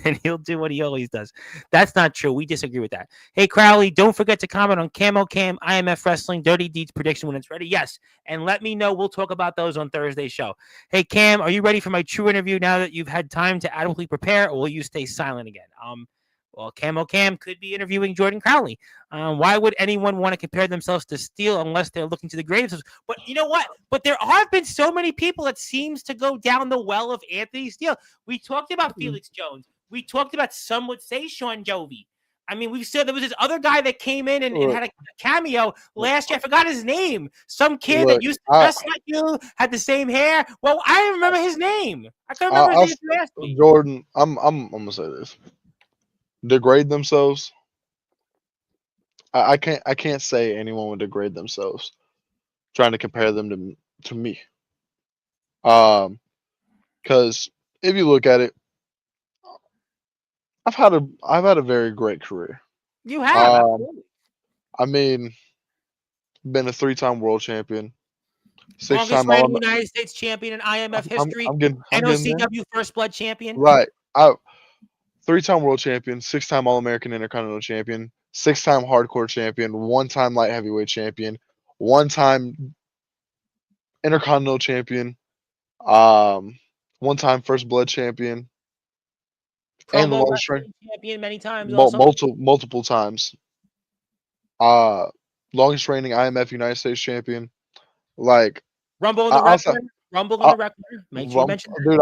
And he'll do what he always does. That's not true. We disagree with that. Hey, Crowley, don't forget to comment on Camo Cam, IMF Wrestling, Dirty Deeds prediction when it's ready. Yes, and let me know. We'll talk about those on Thursday's show. Hey, Cam, are you ready for my true interview now that you've had time to adequately prepare, or will you stay silent again? Well, Cam could be interviewing Jordan Crowley. Why would anyone want to compare themselves to Steele unless they're looking to the grave? But you know what? But there have been so many people that seems to go down the well of Anthony Steele. We talked about Felix Jones. We talked about, some would say, Sean Jovi. I mean, we said there was this other guy that came in and Look, had a cameo last year. I forgot his name. Some kid that look, used to dress like you, had the same hair. Well, I didn't remember his name. I couldn't remember his name if you asked me. Jordan, I'm gonna say this. Degrade themselves. I can't say anyone would degrade themselves trying to compare them to me. Because if you look at it, I've had a very great career. You have, Um, absolutely. I mean, been a 3-time world champion, Longest 6-time reigning All. United States champion in IMF history, I'm getting there. NOCW First Blood champion. Right. I 3-time world champion, 6-time All American Intercontinental champion, 6-time hardcore champion, 1-time light heavyweight champion, 1-time Intercontinental champion, 1-time First Blood champion, and the Promo longest reign wrestling champion many times also. multiple times. Uh, Longest reigning IMF United States champion. Like Rumble in I, the I'll say, Wrestler. Rumble in I, the Wrestler. Make sure you mention that. dude,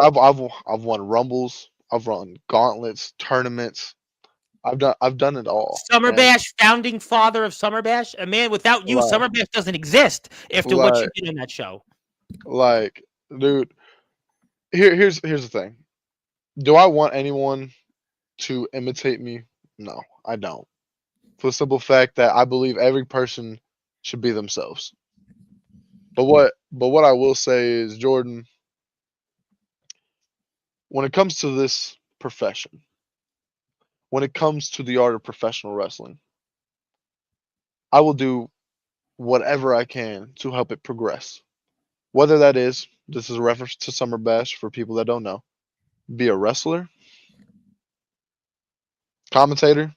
I've won rumbles. I've run gauntlets, tournaments. I've done it all, Summer man. Bash, founding father of Summer Bash. And man, without you, Like Summer Bash doesn't exist after what you like did on that show. like, dude. Here's the thing. Do I want anyone to imitate me? No, I don't. For the simple fact that I believe every person should be themselves. But what I will say is, Jordan, when it comes to this profession, when it comes to the art of professional wrestling, I will do whatever I can to help it progress. Whether that is, this is a reference to Summer Bash for people that don't know, be a wrestler, commentator,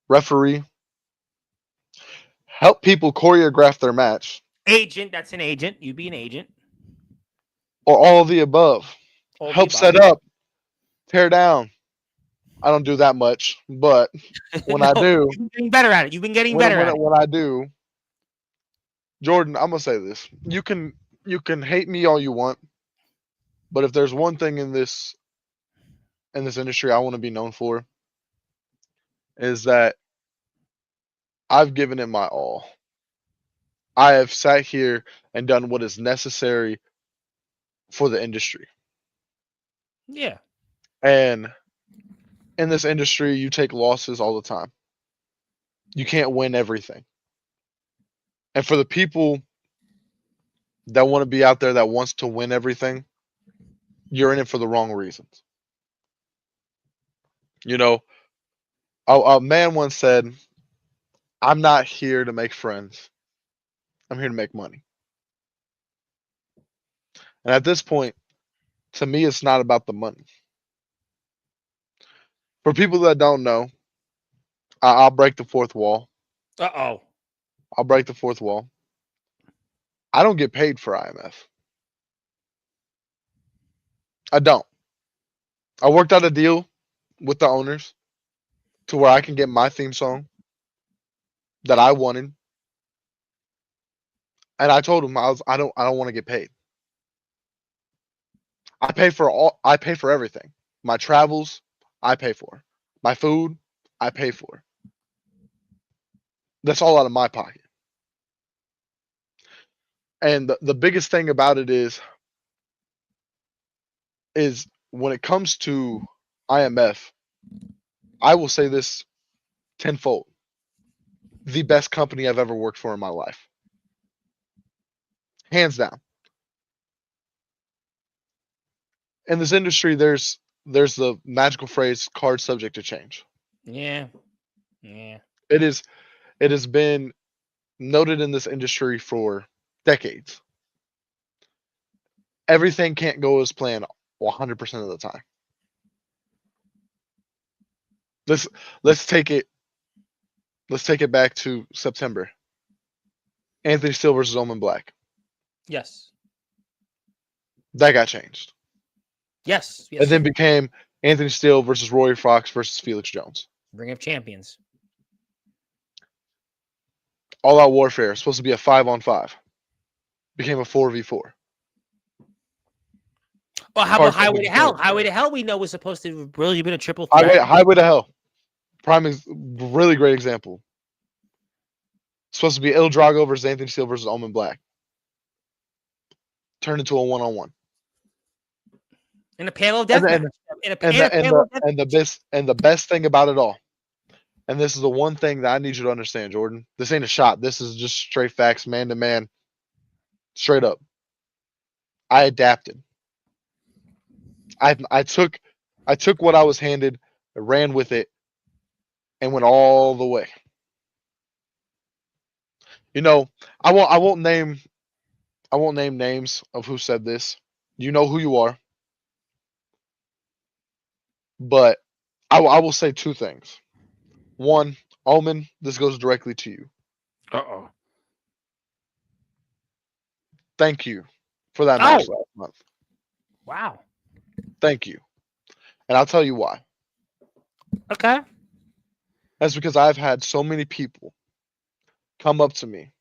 referee, help people choreograph their match, Agent, that's an agent. You'd be an agent. or all of the above. All the Help above. set up, tear down. I don't do that much, but when No, I do, you've been getting better at it. You've been getting better at it. when I do, Jordan, I'm gonna say this. You can hate me all you want, but if there's one thing in this industry I want to be known for, is that I've given it my all. I have sat here and done what is necessary for the industry. Yeah. And in this industry, you take losses all the time. You can't win everything. And for the people that want to be out there that wants to win everything, you're in it for the wrong reasons. You know, a man once said, "I'm not here to make friends. I'm here to make money." And at this point, to me, it's not about the money. For people that don't know, I'll break the fourth wall. Uh-oh. I'll break the fourth wall. I don't get paid for IMF. I don't. I worked out a deal with the owners to where I can get my theme song that I wanted, and I told them I don't want to get paid. I pay for everything. My travels, I pay for. My food, I pay for. That's all out of my pocket. And the biggest thing about it is when it comes to IMF, I will say this tenfold. The best company I've ever worked for in my life. Hands down. In this industry, there's the magical phrase card subject to change. Yeah. Yeah. It is it has been noted in this industry for decades. Everything can't go as planned 100% of the time. Let's let's take it let's take it back to September. Anthony Steele versus Omen Black. Yes. That got changed. Yes. It Yes. then became Anthony Steele versus Rory Fox versus Felix Jones. Ring of Champions. All Out Warfare, supposed to be a 5-on-5. Became a 4v4. Well, how about Highway to Hell? Highway to Hell we know was supposed to have really been a triple threat. Highway to Hell. Really great example. Supposed to be Il Drago versus Anthony Steele versus Omen Black. Turned into a 1-on-1. In a panel of deathmatch. And the best thing about it all, and this is the one thing that I need you to understand, Jordan. This ain't a shot. This is just straight facts, man to man. Straight up. I adapted. I took what I was handed, ran with it, and went all the way. You know, I won't name names of who said this. You know who you are. But I will say two things. One, Omen, this goes directly to you. Uh-oh. Thank you for that match last month. Wow. Thank you. And I'll tell you why. Okay. That's because I've had so many people come up to me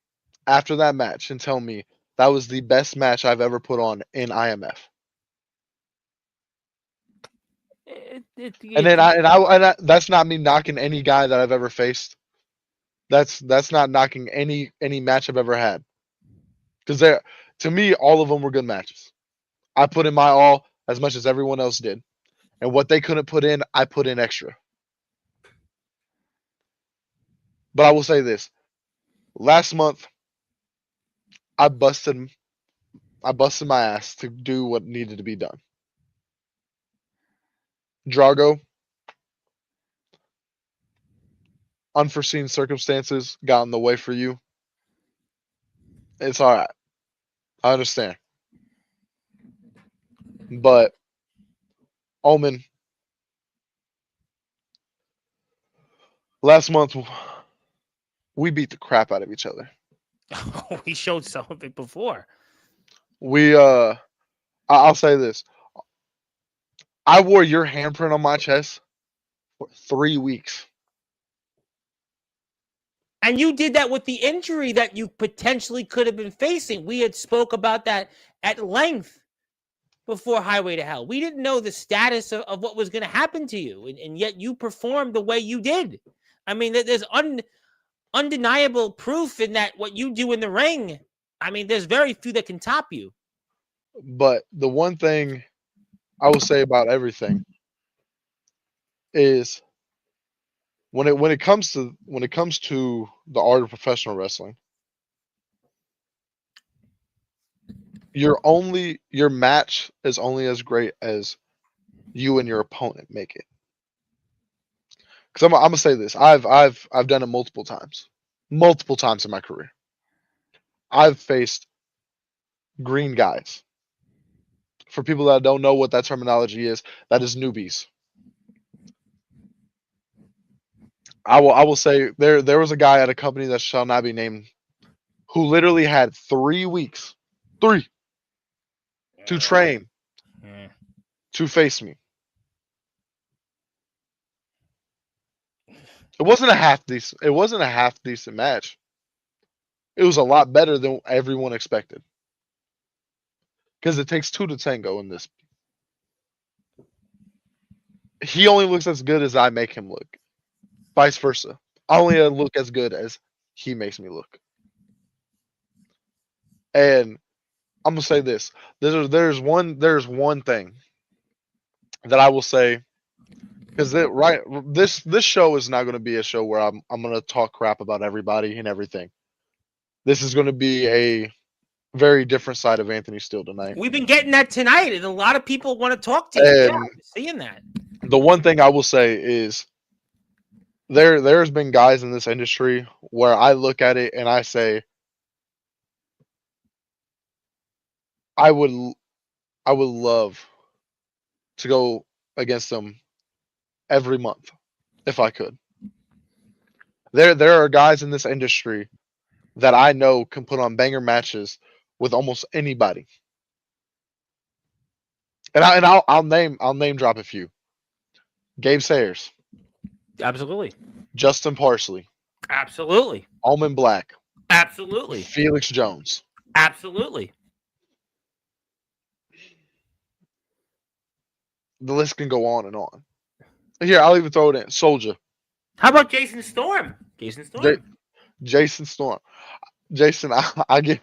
after that match and tell me that was the best match I've ever put on in IMF. And that's not me knocking any guy that I've ever faced. That's not knocking any match I've ever had. Because to me, all of them were good matches. I put in my all as much as everyone else did. And what they couldn't put in, I put in extra. But I will say this. Last month, I busted my ass to do what needed to be done. Drago, unforeseen circumstances got in the way for you. It's all right. I understand. But Omen, last month we beat the crap out of each other. We showed some of it before. I'll say this. I wore your handprint on my chest for 3 weeks. And you did that with the injury that you potentially could have been facing. We had spoke about that at length before Highway to Hell. We didn't know the status of what was going to happen to you. And yet you performed the way you did. I mean, there's undeniable proof in that what you do in the ring. I mean, there's very few that can top you. But the one thing I will say about everything is when it comes to the art of professional wrestling, your match is only as great as you and your opponent make it. Because I'm gonna say this, I've done it multiple times in my career. I've faced green guys. For people that don't know what that terminology is, that is newbies. I will say there was a guy at a company that shall not be named who literally had 3 weeks, to train to face me. It wasn't a half decent match. It was a lot better than everyone expected. Because it takes two to tango in this. He only looks as good as I make him look. Vice versa. I only look as good as he makes me look. And I'm gonna say this. There's one thing that I will say, because this show is not going to be a show where I'm going to talk crap about everybody and everything. This is going to be a very different side of Anthony Steele tonight. We've been getting that tonight, and a lot of people want to talk to you. Yeah, I'm seeing that. The one thing I will say is there's been guys in this industry where I look at it and I say, I would love to go against them every month if I could. There are guys in this industry that I know can put on banger matches with almost anybody. And I'll name drop a few. Gabe Sayers, Absolutely. Justin Parsley, Absolutely. Almond Black, Absolutely. Felix Jones. Absolutely. The list can go on and on. Here, I'll even throw it in. Soldier, How about Jason Storm? Jason J- Storm. Jason Storm, Jason. I give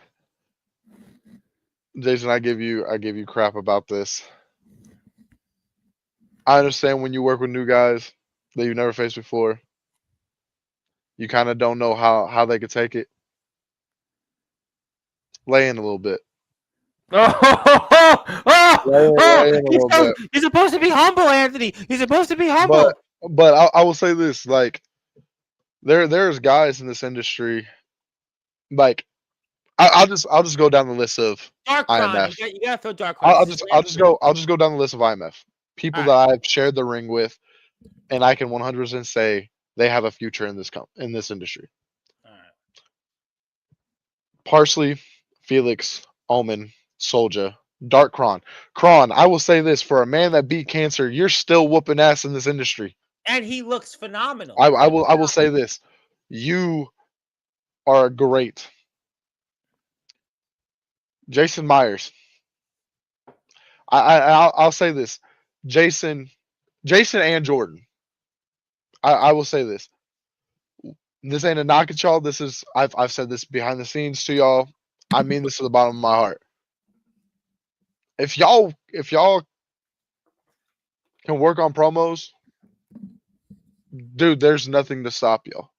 Jason. I give you crap about this. I understand when you work with new guys that you've never faced before, you kind of don't know how they could take it. Lay in a little bit. Lay in a little bit. He's supposed to be humble, Anthony. He's supposed to be humble. But I will say this: like there's guys in this industry. Like I'll just go down the list of Darkron, IMF. you gotta throw Darkron. I'll just go down the list of IMF people that I've shared the ring with, and I can 100% say they have a future in this industry. All right. Parsley, Felix, Almond, Soldier, Dark Kron. Kron, I will say this: for a man that beat cancer, you're still whooping ass in this industry. And he looks phenomenal. I will say this: you are great. Jason Myers. I'll say this: Jason and Jordan. I will say this. This ain't a knock at y'all. This is I've said this behind the scenes to y'all. I mean this to the bottom of my heart. If y'all can work on promos, dude, there's nothing to stop y'all.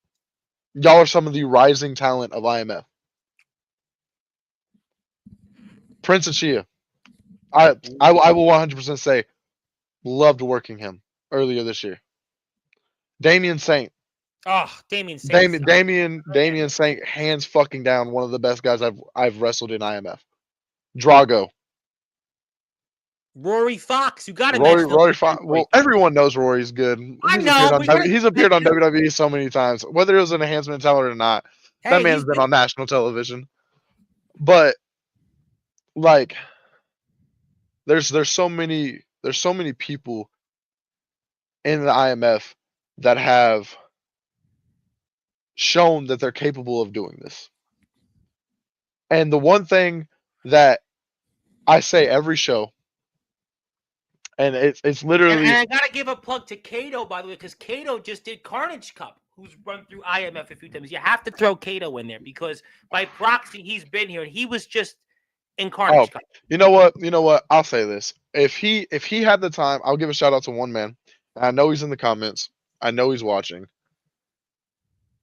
Y'all are some of the rising talent of IMF. Prince of Chia. I will 100% say loved working him earlier this year. Damian Saint. Oh, Damian Saint. Damian Saint, hands fucking down, one of the best guys I've wrestled in IMF. Drago. Rory Fox. You got to Rory Fox. Well, everyone knows Rory's good. He's appeared on WWE so many times, whether it was an enhancement talent or not. That man's been on national television. But like, there's so many people in the IMF that have shown that they're capable of doing this. And the one thing that I say every show, and it's literally. And I gotta give a plug to Kato, by the way, because Kato just did Carnage Cup, who's run through IMF a few times. You have to throw Kato in there because by proxy he's been here and he was just in Carnage Cup. You know what? I'll say this: if he had the time, I'll give a shout out to one man. I know he's in the comments. I know he's watching.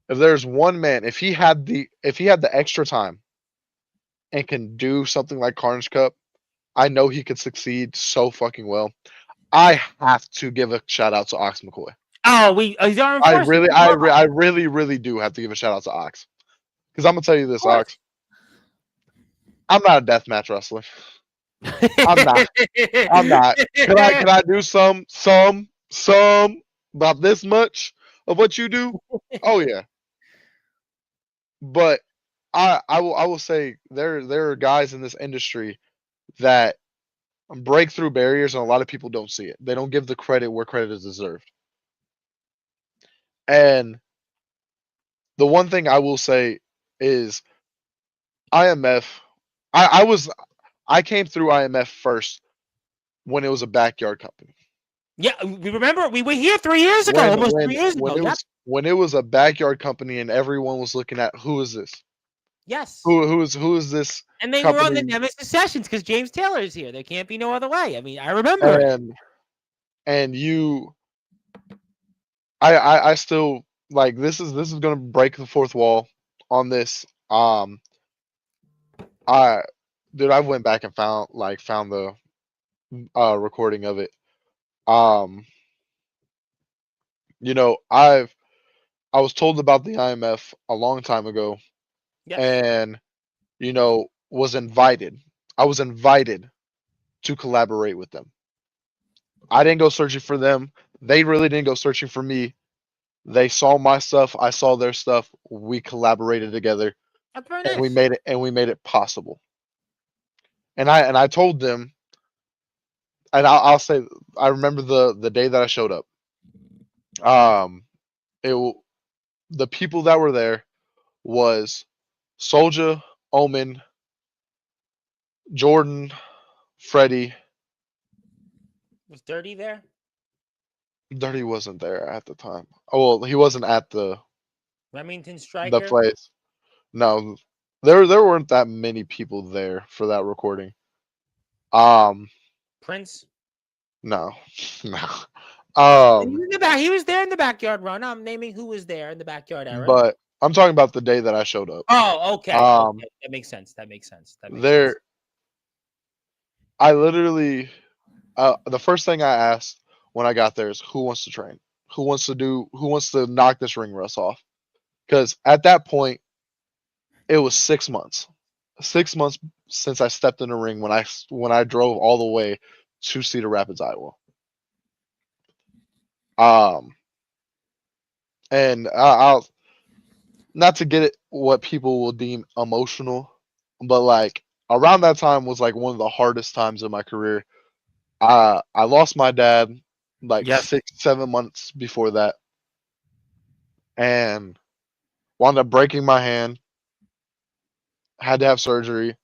If there's one man, if he had the extra time and can do something like Carnage Cup, I know he could succeed so fucking well. I have to give a shout out to Ox McCoy. Oh, I really do have to give a shout out to Ox. Because I'm gonna tell you this, Ox. I'm not a deathmatch wrestler. I'm not. Can I do some about this much of what you do? Oh yeah. But I will say there are guys in this industry that break through barriers, and a lot of people don't see it. They don't give the credit where credit is deserved. And the one thing I will say is IMF. I came through IMF first when it was a backyard company. Yeah, we remember we were here 3 years ago, almost 3 years ago. When it was a backyard company and everyone was looking at who is this? Yes. Who is this? And they were on the Nemesis sessions because James Taylor is here. There can't be no other way. I mean, I remember. And you, I still like this is gonna break the fourth wall on this. I went back and found the recording of it. I was told about the IMF a long time ago, and was invited. I was invited to collaborate with them. I didn't go searching for them. They really didn't go searching for me. They saw my stuff. I saw their stuff. We collaborated together, That's very nice. and we made it possible. And I told them, and I'll say, I remember the day that I showed up. Um, it the people that were there was Soldier, Omen, Jordan, Freddie. Was Dirty there? Dirty wasn't there at the time. Oh well, he wasn't at Remington the Striker? place. No, there weren't that many people there for that recording. Um, Prince? no, no. He was, he was there in the backyard run. I'm naming who was there in the backyard era. But I'm talking about the day that I showed up. Oh, okay. Um, Okay. That makes sense. That makes sense. That makes sense. there, I literally, the first thing I asked when I got there is who wants to train, who wants to knock this ring rust off. Because at that point, it was 6 months, 6 months since I stepped in the ring when I drove all the way to Cedar Rapids, Iowa. Um, and I'll not to get it what people will deem emotional, but like around that time was like one of the hardest times in my career. I lost my dad like Yep. 6, 7 months before that, and wound up breaking my hand. Had to have surgery,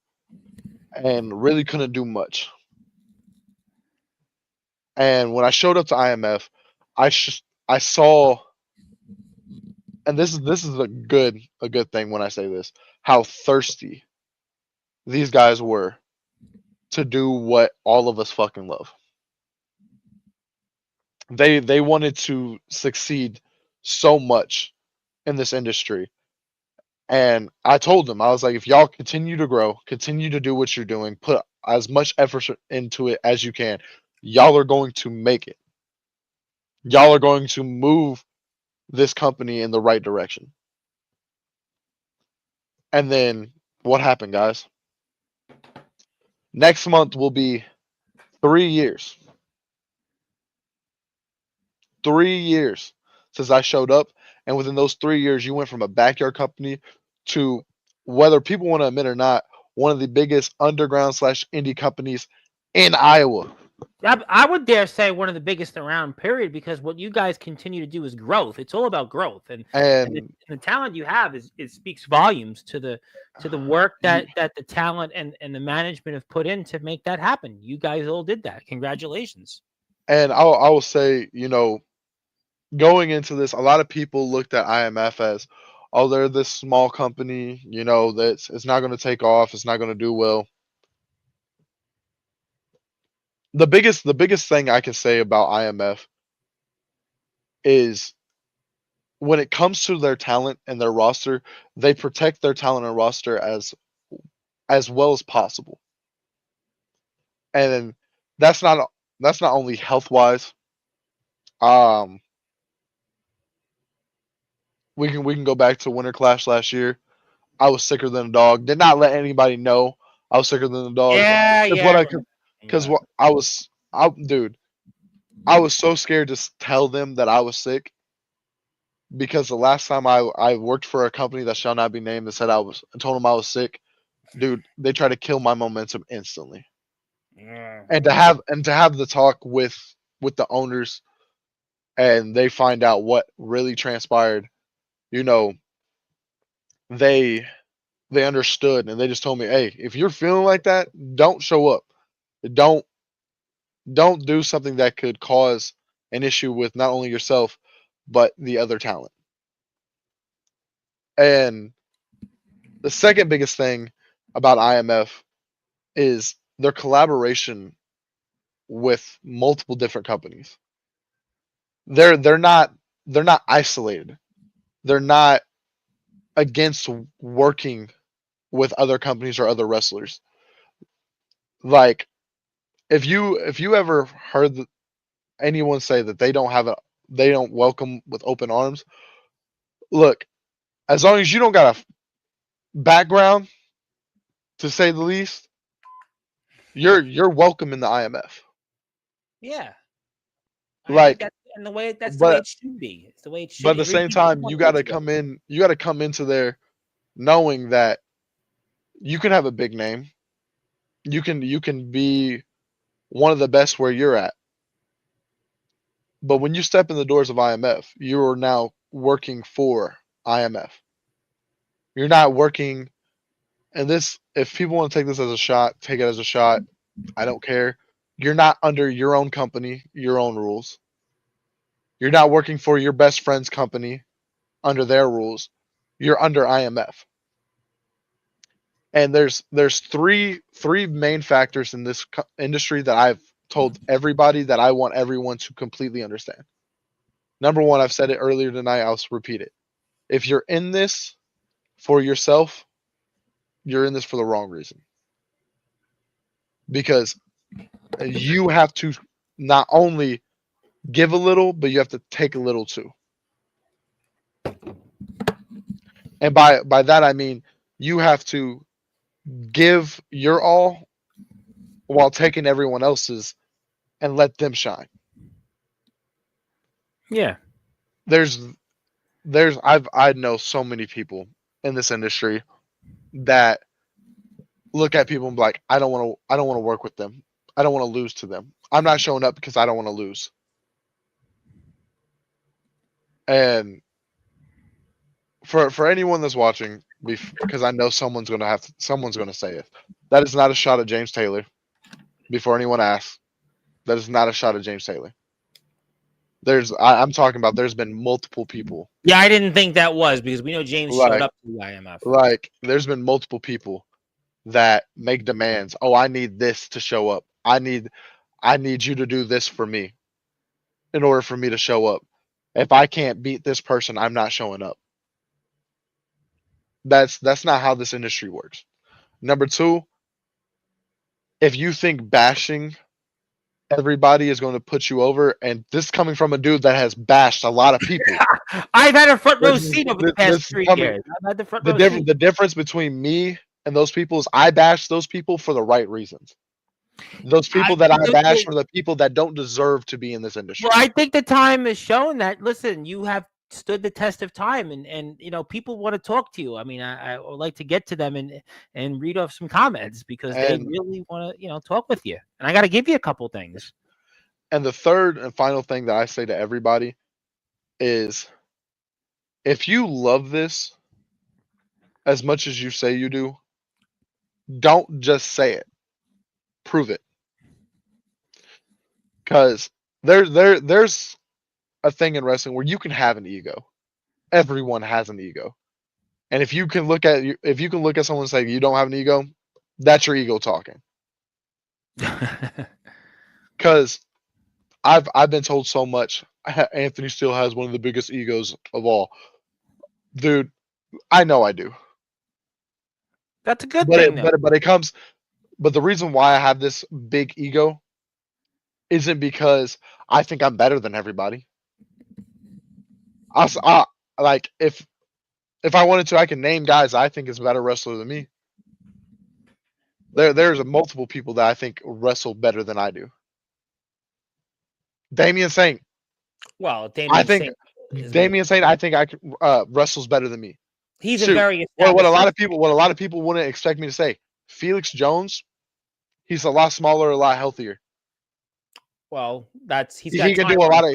and really couldn't do much. And when I showed up to IMF, I saw, and this is a good thing when I say this, how thirsty these guys were to do what all of us fucking love. They wanted to succeed so much in this industry. And I told them, I was like, if y'all continue to grow, continue to do what you're doing, put as much effort into it as you can, y'all are going to make it. Y'all are going to move this company in the right direction. And then what happened, guys? Next month will be 3 years. 3 years since I showed up. And within those 3 years, you went from a backyard company to, whether people want to admit or not, one of the biggest underground slash indie companies in Iowa. I would dare say one of the biggest around, period, because what you guys continue to do is growth. It's all about growth, and And the talent you have is it speaks volumes to the work you, that the talent and the management have put in to make that happen. You guys all did that. Congratulations. and I will say, going into this, a lot of people looked at IMF as, oh, they're this small company, that's it's not going to take off, it's not going to do well. The biggest thing I can say about IMF is when it comes to their talent and their roster, they protect their talent and roster as well as possible. And that's not only health wise. Um, we can go back to Winter Clash last year. I was sicker than a dog. Did not let anybody know I was sicker than a dog. Yeah, Because yeah, what I I remember. could, because what dude, I was so scared to tell them that I was sick because the last time I worked for a company that shall not be named that said I told them I was sick, dude, they tried to kill my momentum instantly. Yeah. And to have the talk with the owners and they find out what really transpired, you know, they they understood and they just told me, "Hey, if you're feeling like that, don't show up. Don't don't do something that could cause an issue with not only yourself but the other talent." And the second biggest thing about IMF is their collaboration with multiple different companies. They're not isolated. They're not against working with other companies or other wrestlers. Like if you ever heard anyone say that they don't welcome with open arms, look, as long as you don't got a background to say the least, you're welcome in the IMF. Yeah. Like, And that's the way but it should be. It's the way it but should. at the same time, you got to come into there knowing that you can have a big name. You can be one of the best where you're at. But when you step in the doors of IMF, you are now working for IMF. You're not working, and this, if people want to take this as a shot, take it as a shot. I don't care. You're not under your own company, your own rules. You're not working for your best friend's company under their rules. You're under IMF. And there's three main factors in this industry that I've told everybody that I want everyone to completely understand. Number one, I've said it earlier tonight, I'll repeat it. If you're in this for yourself, you're in this for the wrong reason. Because you have to not only give a little, but you have to take a little too. And by that I mean you have to give your all while taking everyone else's and let them shine. Yeah. I know so many people in this industry that look at people and be like, I don't want to work with them. I don't want to lose to them. I'm not showing up because I don't want to lose. And for anyone that's watching, because I know someone's going to say it. That is not a shot at James Taylor. Before anyone asks, that is not a shot at James Taylor. I'm talking about there's been multiple people. Yeah, I didn't think that was because we know James showed up to the IMF. Like, there's been multiple people that make demands. Oh, I need this to show up. I need you to do this for me in order for me to show up. If I can't beat this person, I'm not showing up. That's not how this industry works. Number two, if you think bashing everybody is going to put you over, and this coming from a dude that has bashed a lot of people. I've had a front row seat over the past 3 years. I've had the front row seat. The difference between me and those people is I bash those people for the right reasons. Those people that I bash are the people that don't deserve to be in this industry. Well, I think the time has shown that, listen, you have stood the test of time, and you know, people want to talk to you. I mean, I would like to get to them and read off some comments because they really want to, you know, talk with you. And I got to give you a couple things. And the third and final thing that I say to everybody is, if you love this as much as you say you do, don't just say it. Prove it. Because there's a thing in wrestling where you can have an ego. Everyone has an ego. And if you can look at someone and say you don't have an ego, that's your ego talking. Because I've been told so much. Anthony Steele has one of the biggest egos of all. Dude, I know I do. That's a good thing. But the reason why I have this big ego isn't because I think I'm better than everybody. Like if I wanted to, I can name guys I think is a better wrestler than me. There's multiple people that I think wrestle better than I do. Damian Saint. Well, Damian Saint, I think I can wrestles better than me. He's a very what a lot of people wouldn't expect me to say. Felix Jones, he's a lot smaller, a lot healthier. Well, he can do a lot of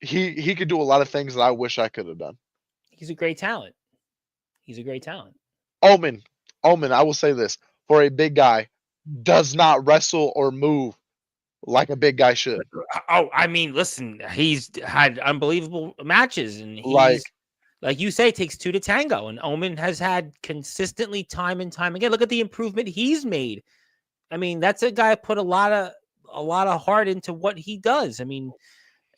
he could do a lot of things that I wish I could have done. He's a great talent. Omen, I will say this, for a big guy, does not wrestle or move like a big guy should. Oh, I mean, listen, he's had unbelievable matches, and he's like you say, takes two to tango, and Omen has had consistently time and time again. Look at the improvement he's made. I mean, that's a guy put a lot of heart into what he does. I mean,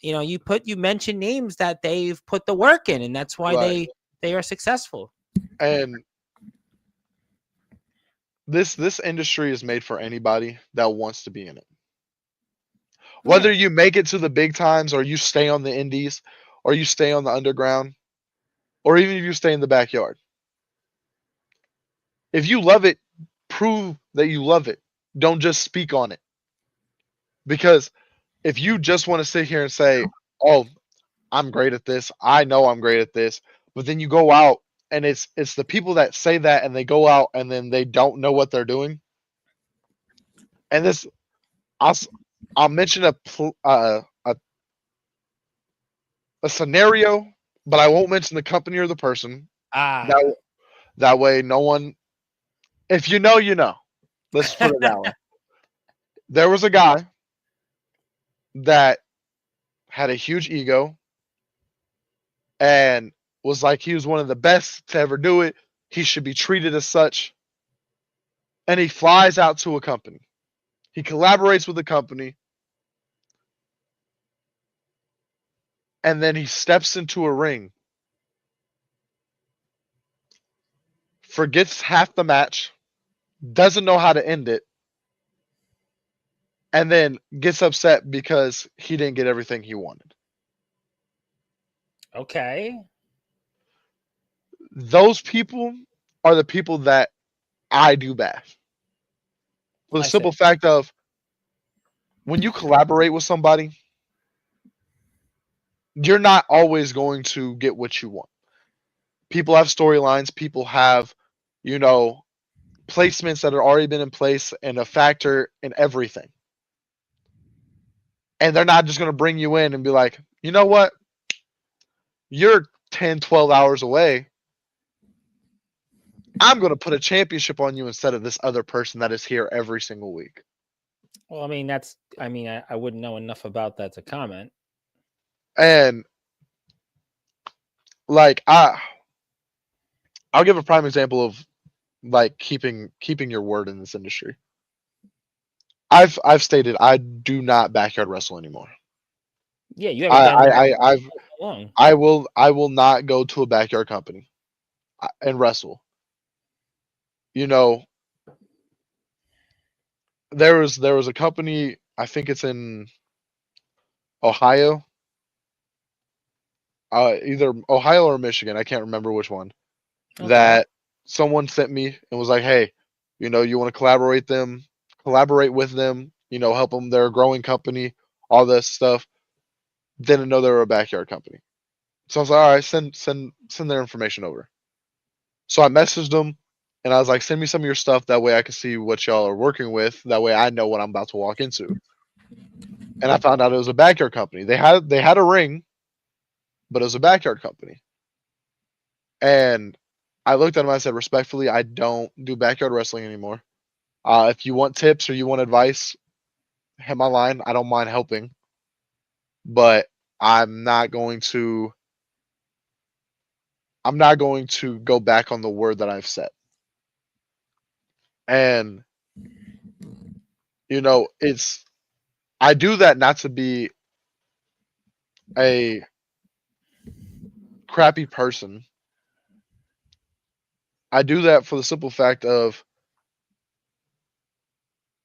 you know, you mention names that they've put the work in, and that's why they are successful. And this industry is made for anybody that wants to be in it. Whether you make it to the big times, or you stay on the indies, or you stay on the underground, or even if you stay in the backyard. If you love it, prove that you love it. Don't just speak on it. Because if you just want to sit here and say, oh, I'm great at this, I know I'm great at this, but then you go out and it's the people that say that and they go out and then they don't know what they're doing. And this, I'll mention a scenario, but I won't mention the company or the person. Ah, That way, no one. If you know, you know. Let's put it that way. There was a guy that had a huge ego and was like he was one of the best to ever do it. He should be treated as such. And he flies out to a company. He collaborates with a company. And then he steps into a ring, forgets half the match, doesn't know how to end it, and then gets upset because he didn't get everything he wanted. okay. Those people are the people that I do bad. For the I see. simple fact of when you collaborate with somebody, you're not always going to get what you want. People have storylines, people have, you know, placements that have already been in place and a factor in everything. And they're not just going to bring you in and be like, you know what? You're 10, 12 hours away. I'm going to put a championship on you instead of this other person that is here every single week. Well, I mean, I wouldn't know enough about that to comment. And like I'll give a prime example of like keeping your word in this industry. I've stated I do not backyard wrestle anymore. Yeah, you haven't done that I've for so long. I will not go to a backyard company and wrestle. You know, there was a company, I think it's in Ohio, either Ohio or Michigan, I can't remember which one. Okay. That someone sent me and was like, "Hey, you know, you want to collaborate with them, you know, help them. They're a growing company, all this stuff." Didn't know they were a backyard company, so I was like, "All right, send their information over." So I messaged them and I was like, "Send me some of your stuff. That way I can see what y'all are working with. That way I know what I'm about to walk into." And I found out it was a backyard company. They had a ring, but it was a backyard company. And I looked at him and I said, respectfully, I don't do backyard wrestling anymore. If you want tips or you want advice, hit my line. I don't mind helping. But I'm not going to go back on the word that I've said. And you know, I do that not to be a crappy person. I do that for the simple fact of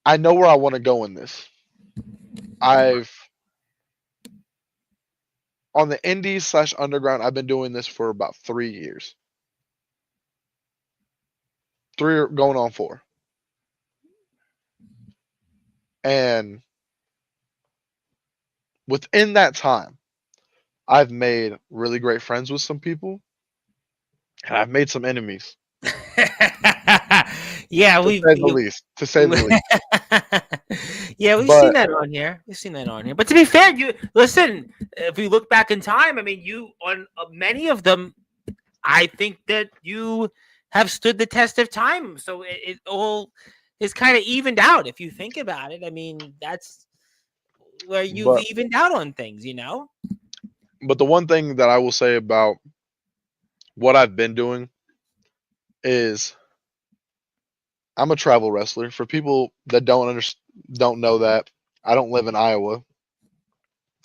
I know where I want to go in this. On the indies / underground, I've been doing this for about 3 years. 3 going on 4. And within that time, I've made really great friends with some people, and I've made some enemies. Yeah, To say the least. Yeah, we've seen that on here. But to be fair, you listen. If we look back in time, I mean, you on many of them, I think that you have stood the test of time. So it all is kind of evened out if you think about it. I mean, that's where you've evened out on things, you know. But the one thing that I will say about what I've been doing is I'm a travel wrestler. For people that don't know that, I don't live in Iowa.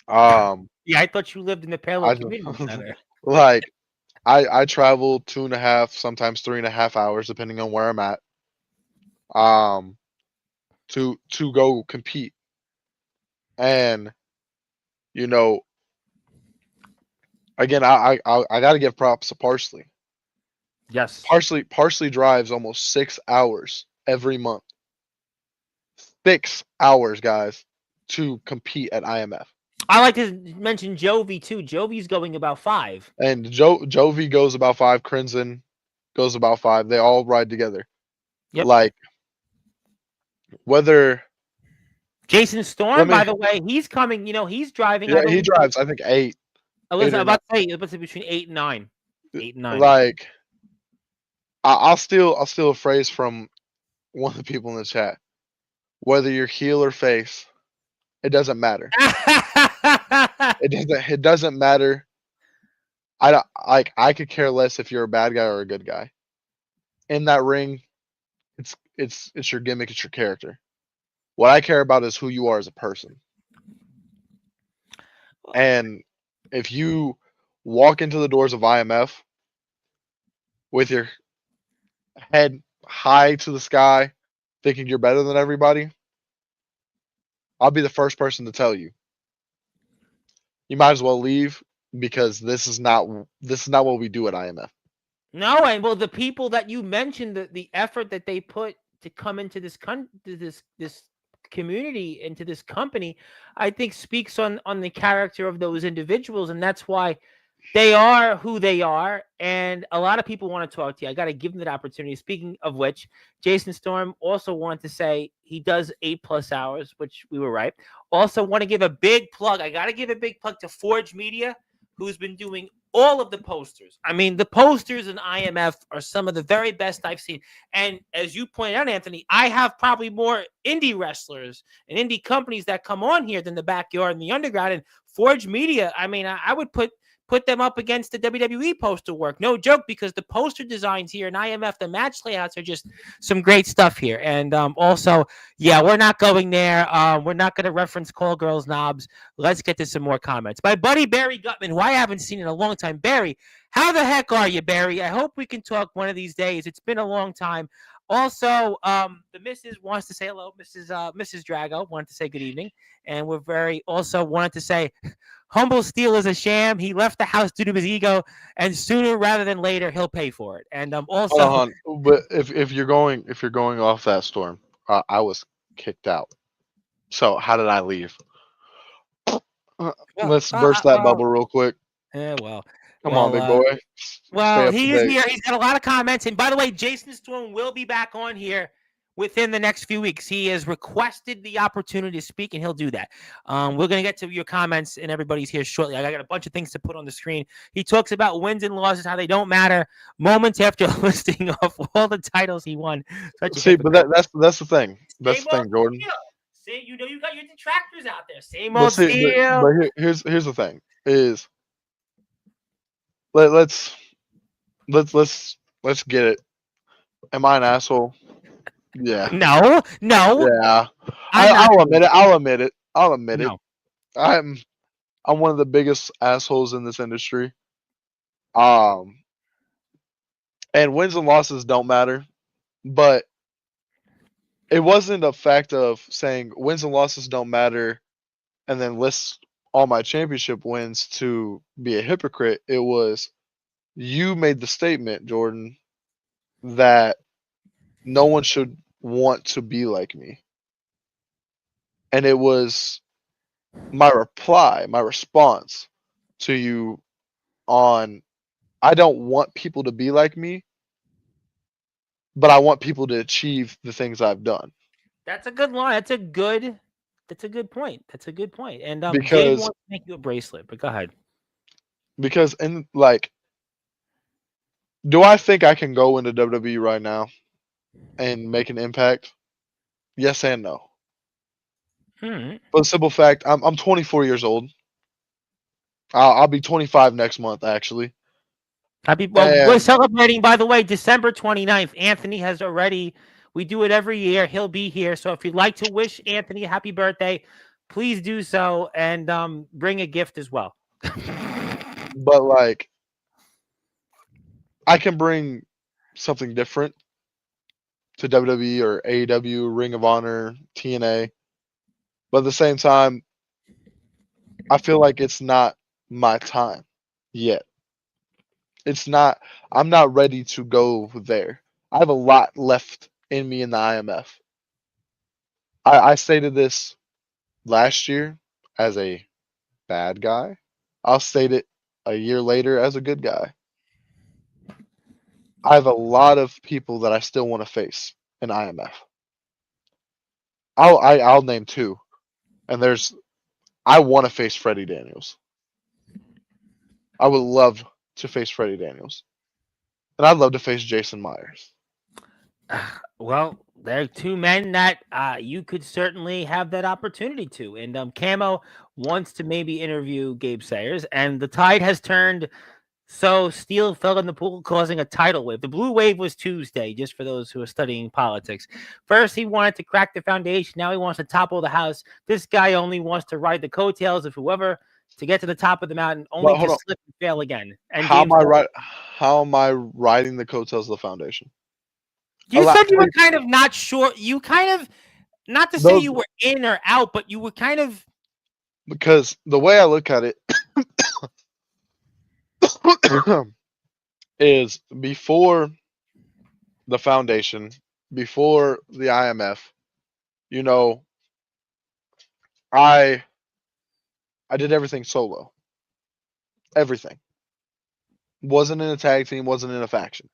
Yeah, I thought you lived in the Parallel Community Center. Like, I travel 2.5, sometimes 3.5 hours, depending on where I'm at, to go compete. And you know, again, I got to give props to Parsley. Yes. Parsley drives almost 6 hours every month. 6 hours, guys, to compete at IMF. I like to mention Jovi too. Jovi's going about 5. And Jovi goes about 5. Crimson goes about 5. They all ride together. Yep. Like, whether Jason Storm, Let me. by the way, he's coming. He's driving. I Yeah, he believe. drives. I think eight Listen, or I'm nine. about to say between 8 and 9. 8 and 9. Like I'll steal a phrase from one of the people in the chat. Whether you're heel or face, it doesn't matter. It doesn't matter. I don't like. I could care less if you're a bad guy or a good guy. In that ring, it's your gimmick. It's your character. What I care about is who you are as a person. And if you walk into the doors of IMF with your head high to the sky, thinking you're better than everybody, I'll be the first person to tell you. You might as well leave because this is not what we do at IMF. No, and well, the people that you mentioned, the effort that they put to come into this community, into this company, I think speaks on the character of those individuals, and that's why they are who they are. And a lot of people want to talk to you. I got to give them that opportunity. Speaking of which, Jason Storm also wanted to say he does 8+ hours, which we were right. Also, want to give a big plug. I got to give a big plug to Forge Media, who's been doing all of the posters. I mean, the posters in IMF are some of the very best I've seen. And as you pointed out, Anthony, I have probably more indie wrestlers and indie companies that come on here than the Backyard and the Underground. And Forge Media, I mean, I would put them up against the WWE poster work. No joke, because the poster designs here in IMF, the match layouts are just some great stuff here. And also, yeah, we're not going there. We're not going to reference Call Girls Knobs. Let's get to some more comments. My buddy Barry Gutman, who I haven't seen in a long time. Barry, how the heck are you, Barry? I hope we can talk one of these days. It's been a long time. Also, the Mrs. wants to say hello. Mrs. Drago wanted to say good evening. And we're very also wanted to say humble Steele is a sham. He left the house due to his ego, and sooner rather than later, he'll pay for it. And Hold also, on, but if you're going off that storm, I was kicked out. So how did I leave? Let's burst that bubble real quick. well, Come on, big boy. Stay well, up to he is date. here. He's got a lot of comments. And by the way, Jason Storm will be back on here within the next few weeks. He has requested the opportunity to speak, and he'll do that. We're going to get to your comments, and everybody's here shortly. I got a bunch of things to put on the screen. He talks about wins and losses, how they don't matter, moments after listing off all the titles he won. See, but that's the thing. That's the thing, Jordan. See, you got your detractors out there. Same But old see, Steele. but here's the thing is let's get it. Am I an asshole? Yeah. No. Yeah. I'll admit it. I'll admit it. No. I'm one of the biggest assholes in this industry. And wins and losses don't matter, but it wasn't a fact of saying wins and losses don't matter and then list all my championship wins to be a hypocrite. It was you made the statement, Jordan, that no one should want to be like me. And it was my response to you on I don't want people to be like me, but I want people to achieve the things I've done. That's a good line. That's a good point. That's a good point. And Gabe Because wants to make you a bracelet, but go ahead. because in like do I think I can go into WWE right now and make an impact? Yes and no. Hmm. For the simple fact, I'm 24 years old. I'll be 25 next month, actually. We're And celebrating, by the way, December 29th. Anthony has already, we do it every year. He'll be here. So if you'd like to wish Anthony a happy birthday, please do so, and bring a gift as well. but like I can bring something different to WWE or AEW, Ring of Honor, TNA. But at the same time, I feel like it's not my time yet. It's not I'm not ready to go there. I have a lot left in me in the IMF. I stated this last year as a bad guy. I'll state it a year later as a good guy. I have a lot of people that I still want to face in IMF. I'll name two. And I want to face Freddie Daniels. I would love to face Freddie Daniels. And I'd love to face Jason Myers. Well, there are two men that you could certainly have that opportunity to. And Camo wants to maybe interview Gabe Sayers, and the tide has turned. So Steele fell in the pool, causing a tidal wave. The blue wave was Tuesday, just for those who are studying politics. First, he wanted to crack the foundation. Now he wants to topple the house. This guy only wants to ride the coattails of whoever to get to the top of the mountain, only But hold to on. slip and fail again. And How James, how am I riding the coattails of the foundation? you said you were kind of not sure. You kind of, not to say you were in or out, but you were kind of. Because the way I look at it is before the foundation, before the IMF, you know, I did everything solo. Everything. Wasn't in a tag team, wasn't in a faction.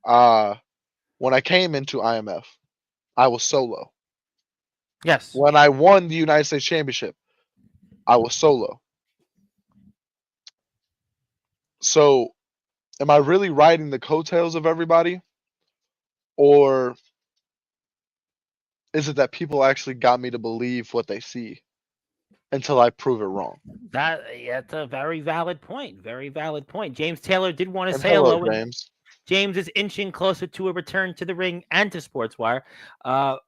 When I came into IMF, I was solo. Yes. When I won the United States Championship, I was solo. So, am I really riding the coattails of everybody? Or is it that people actually got me to believe what they see until I prove it wrong? That's a very valid point. Very valid point. James Taylor did want to And say hello, hello. James. James is inching closer to a return to the ring and to Sportswire.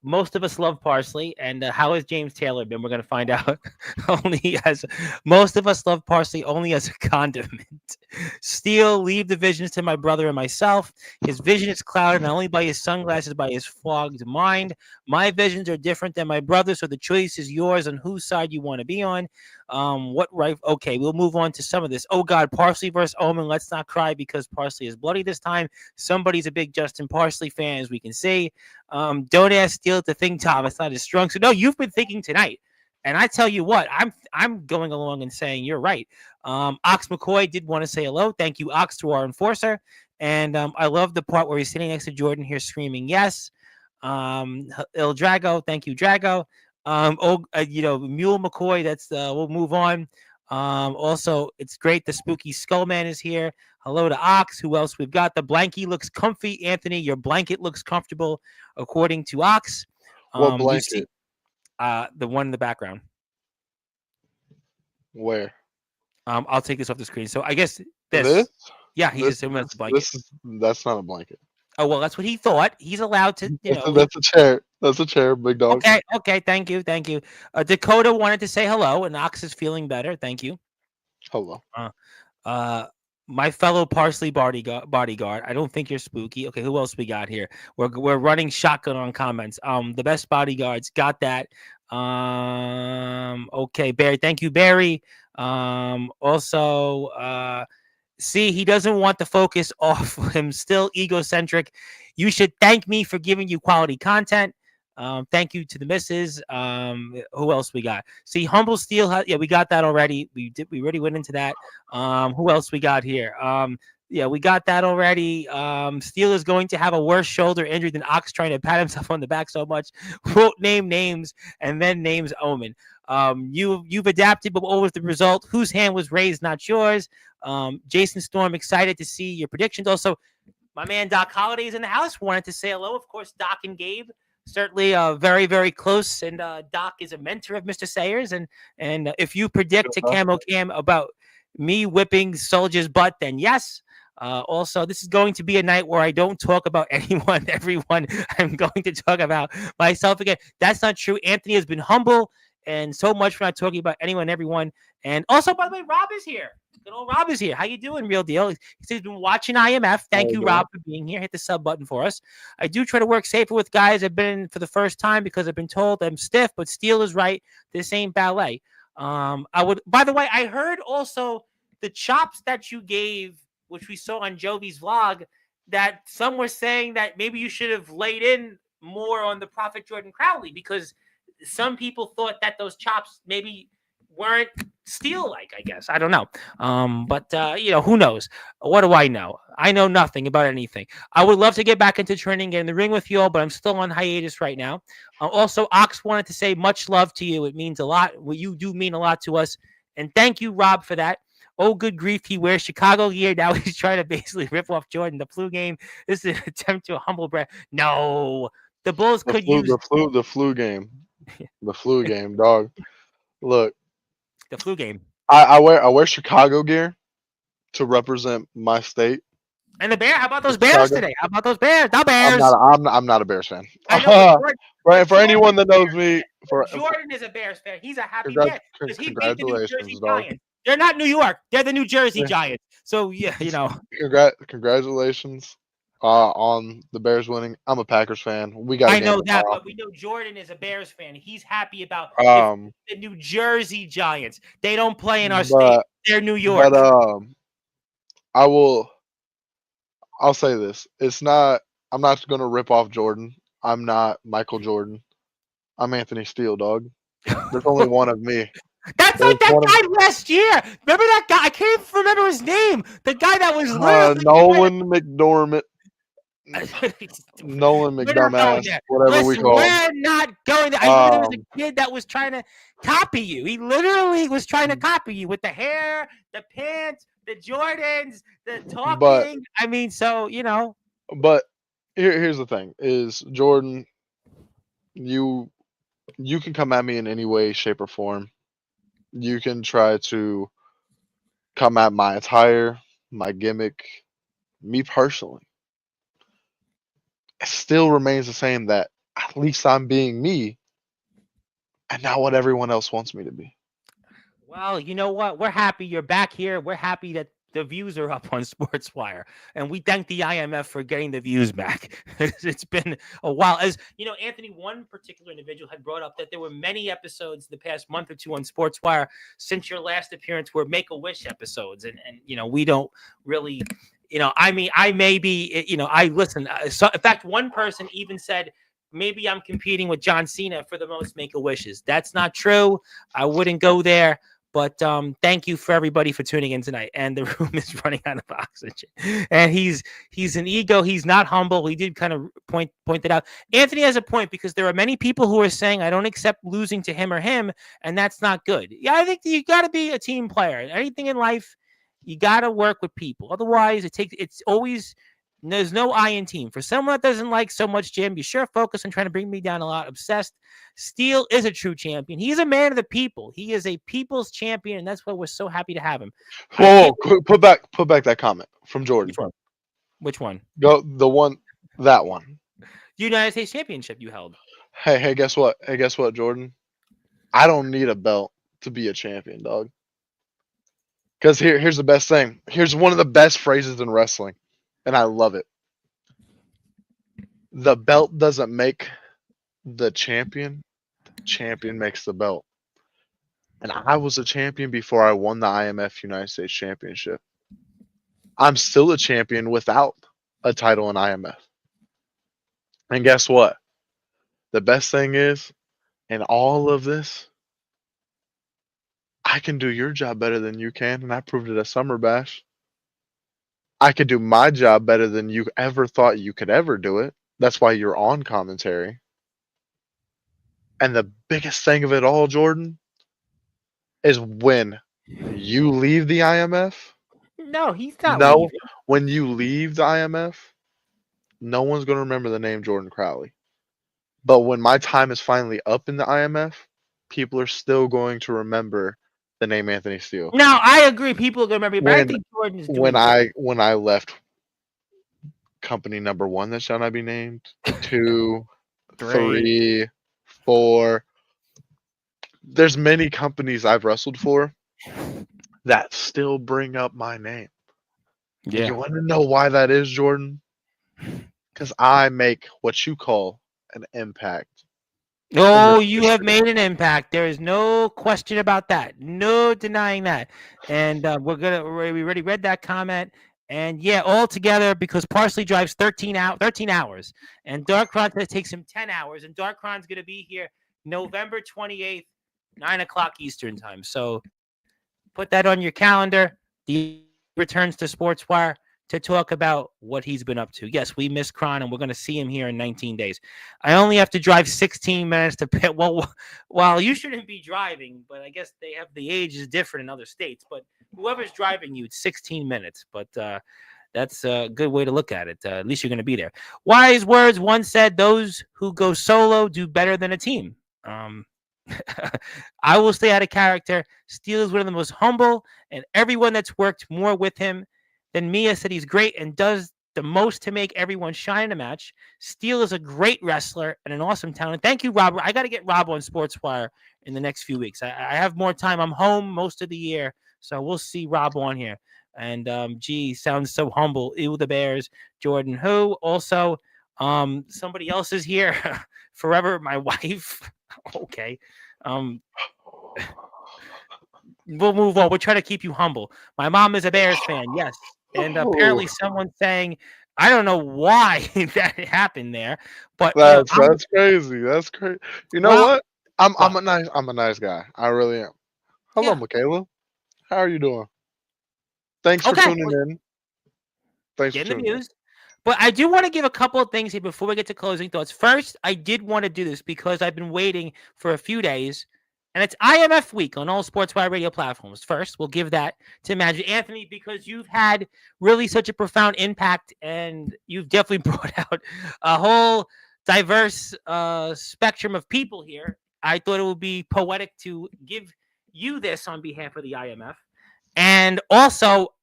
Most of us love parsley, and how has James Taylor been? We're going to find out. Most of us love parsley only as a condiment. Steele, leave the visions to my brother and myself. His vision is clouded not only by his sunglasses, by his fogged mind. My visions are different than my brother's, so the choice is yours on whose side you want to be on. What right? Okay, we'll move on to some of this. Oh God, Parsley versus Omen. Let's not cry because Parsley is bloody this time. Somebody's a big Justin Parsley fan, as we can see. Don't ask Steele to think, Tom. It's not as strong. So no, you've been thinking tonight, and I tell you what, I'm going along and saying you're right. Ox McCoy did want to say hello. Thank you, Ox, to our enforcer. And I love the part where he's sitting next to Jordan here screaming yes. Il Drago, thank you, Drago. Mule McCoy. We'll move on. Also, it's great. The spooky Skullman is here. Hello to Ox. Who else we've got? The blankie looks comfy. Anthony, your blanket looks comfortable, according to Ox. What blanket? The one in the background. Where? I'll take this off the screen. So I guess this. This? Yeah, he's assuming that's a blanket. That's not a blanket. Oh, well, that's what he thought. He's allowed to, That's a chair. That's a chair, big dog. Okay. Thank you. Dakota wanted to say hello, and Ox is feeling better. Thank you. Hello. My fellow Parsley bodyguard. I don't think you're spooky. Okay, who else we got here? We're running shotgun on comments. The best bodyguards got that. Okay, Barry. Thank you, Barry. Also, see, he doesn't want the focus off him. Still egocentric. You should thank me for giving you quality content. Thank you to the missus. Who else we got? See, Humble Steel. We got that already. We already went into that. Who else we got here? We got that already. Steele is going to have a worse shoulder injury than Ox trying to pat himself on the back so much. Won't name names and then names Omen. You've adapted, but what was the result? Whose hand was raised, not yours? Jason Storm, excited to see your predictions. Also, my man Doc Holliday is in the house. Wanted to say hello. Of course, Doc and Gabe certainly very, very close. And Doc is a mentor of Mr. Sayers. And if you predict to Camo Cam about me whipping Soldier's butt, then yes. Also, this is going to be a night where I don't talk about everyone. I'm going to talk about myself again. That's not true. Anthony has been humble and so much for not talking about anyone, everyone. And also, by the way, Rob is here. Good old Rob is here. How you doing, Real Deal? He's been watching IMF. Thank you, Rob, for being here. Hit the sub button for us. I do try to work safer with guys I've been in for the first time because I've been told I'm stiff, but Steele is right. This ain't ballet. By the way, I heard also the chops that you gave, which we saw on Jovi's vlog, that some were saying that maybe you should have laid in more on the Prophet Jordan Crowley because some people thought that those chops maybe weren't Steele-like, I guess. I don't know. But who knows? What do I know? I know nothing about anything. I would love to get back into training, get in the ring with you all, but I'm still on hiatus right now. Also, Ox wanted to say much love to you. It means a lot. Well, you do mean a lot to us. And thank you, Rob, for that. Oh, good grief. He wears Chicago gear. Now he's trying to basically rip off Jordan. The flu game. This is an attempt to humble brag. No. The Bulls could use the flu game. The flu game, dog. Look. the flu game. I wear Chicago gear to represent my state. And the Bear, how about those Bears today? How about those Bears? The Bears. I'm not a Bears fan. I know, for anyone that knows me, Jordan is a Bears fan. He's a happy man because he beat the New Jersey dog. Giants. They're not New York. They're the New Jersey Giants. So yeah, Congratulations on the Bears winning. I'm a Packers fan. I know that, but we know Jordan is a Bears fan. He's happy about the New Jersey Giants. They don't play in our state. They're New York. But I'll say this. I'm not going to rip off Jordan. I'm not Michael Jordan. I'm Anthony Steele, dog. There's only one of me. That's like that guy last year. Remember that guy? I can't even remember his name. The guy that was literally Nolan McDormand. Nolan McDumbass, whatever we call him. We're not going there. I knew there was a kid that was trying to copy you. He literally was trying to copy you with the hair, the pants, the Jordans, the talking. But here's the thing: is Jordan, you can come at me in any way, shape, or form. You can try to come at my attire, my gimmick, me personally. It still remains the same that at least I'm being me and not what everyone else wants me to be. Well, you know what? We're happy you're back here. We're happy that the views are up on Sportswire. And we thank the IMF for getting the views back. It's been a while. As you know, Anthony, one particular individual had brought up that there were many episodes the past month or two on Sportswire since your last appearance were Make-A-Wish episodes. And we don't really... I may be, I listen. So, in fact, one person even said, maybe I'm competing with John Cena for the most Make-A-Wishes. That's not true. I wouldn't go there. But thank you for everybody for tuning in tonight. And the room is running out of oxygen. And he's an ego. He's not humble. We did kind of point it out. Anthony has a point because there are many people who are saying, I don't accept losing to him or him. And that's not good. Yeah, I think you got to be a team player. Anything in life, you got to work with people. Otherwise, there's no I in team. For someone that doesn't like so much Jim, be sure focus on trying to bring me down a lot. Obsessed. Steele is a true champion. He's a man of the people. He is a people's champion, and that's why we're so happy to have him. Whoa, put back that comment from Jordan. Which one? That one. United States Championship you held. Hey, guess what? Jordan? I don't need a belt to be a champion, dog. Because here's the best thing. Here's one of the best phrases in wrestling, and I love it. The belt doesn't make the champion. The champion makes the belt. And I was a champion before I won the IMF United States Championship. I'm still a champion without a title in IMF. And guess what? The best thing is, in all of this, I can do your job better than you can, and I proved it at Summer Bash. I could do my job better than you ever thought you could ever do it. That's why you're on commentary. And the biggest thing of it all, Jordan, is when you leave the IMF. No, he's not leaving. When you leave the IMF, no one's going to remember the name Jordan Crowley. But when my time is finally up in the IMF, people are still going to remember the name Anthony Steele. No, I agree. People are going to remember. But I think Jordan is doing when I left company number 1 that shall not be named, 2, 3, 4. There's many companies I've wrestled for that still bring up my name. Yeah. You want to know why that is, Jordan? Because I make what you call an impact. Oh, you have made an impact. There is no question about that. No denying that. And we already read that comment. And yeah, all together because Parsley drives 13 hours. And Darkron takes him 10 hours. And Darkron's going to be here November 28th 9 o'clock Eastern time. So put that on your calendar. The returns to Sportswire to talk about what he's been up to. Yes, we miss Kron, and we're going to see him here in 19 days. I only have to drive 16 minutes to pit. Well, you shouldn't be driving, but I guess they have the age is different in other states. But whoever's driving you, it's 16 minutes. But that's a good way to look at it. At least you're going to be there. Wise words once said, those who go solo do better than a team. I will stay out of character. Steele is one of the most humble, and everyone that's worked more with him than Mia said he's great and does the most to make everyone shine in a match. Steele is a great wrestler and an awesome talent. Thank you, Robert. I got to get Rob on Sportswire in the next few weeks. I have more time. I'm home most of the year, so we'll see Rob on here. And gee, sounds so humble. Ew, the Bears. Jordan, who also somebody else is here forever. My wife. Okay. We'll move on. We're trying to keep you humble. My mom is a Bears fan, yes. And apparently someone's saying, I don't know why that happened there, but that's crazy. That's crazy. You know what? I'm a nice guy. I really am. Hello, Michaela. How are you doing? Thanks for tuning in. Thanks for tuning in. But I do want to give a couple of things here before we get to closing thoughts. First, I did want to do this because I've been waiting for a few days, and it's IMF week on all Sportswire radio platforms. First, we'll give that to Magic Anthony because you've had really such a profound impact, and you've definitely brought out a whole diverse spectrum of people here. I thought it would be poetic to give you this on behalf of the IMF. And also,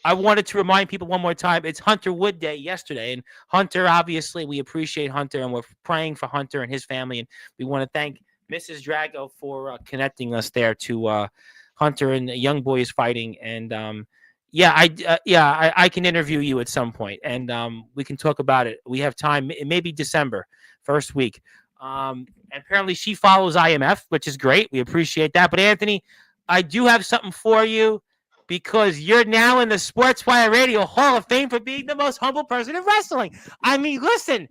I wanted to remind people one more time, it's Hunter Wood Day yesterday. And Hunter, obviously, we appreciate Hunter, and we're praying for Hunter and his family. And we want to thank Mrs. Drago for connecting us there to Hunter and the young boys fighting. And I can interview you at some point, and we can talk about it. We have time, maybe December, first week. And apparently she follows IMF, which is great. We appreciate that. But Anthony, I do have something for you, because you're now in the Sportswire Radio Hall of Fame for being the most humble person in wrestling. I mean, listen,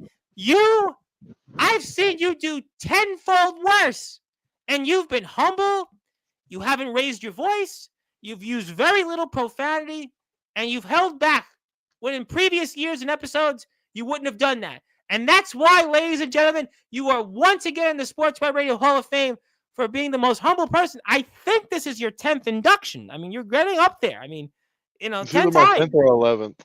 I've seen you do tenfold worse, and you've been humble. You haven't raised your voice. You've used very little profanity, and you've held back when in previous years and episodes, you wouldn't have done that. And that's why, ladies and gentlemen, you are once again in the Sportswire Radio Hall of Fame for being the most humble person. I think this is your 10th induction. I mean, you're getting up there. I mean, 10 times. 10th or 11th.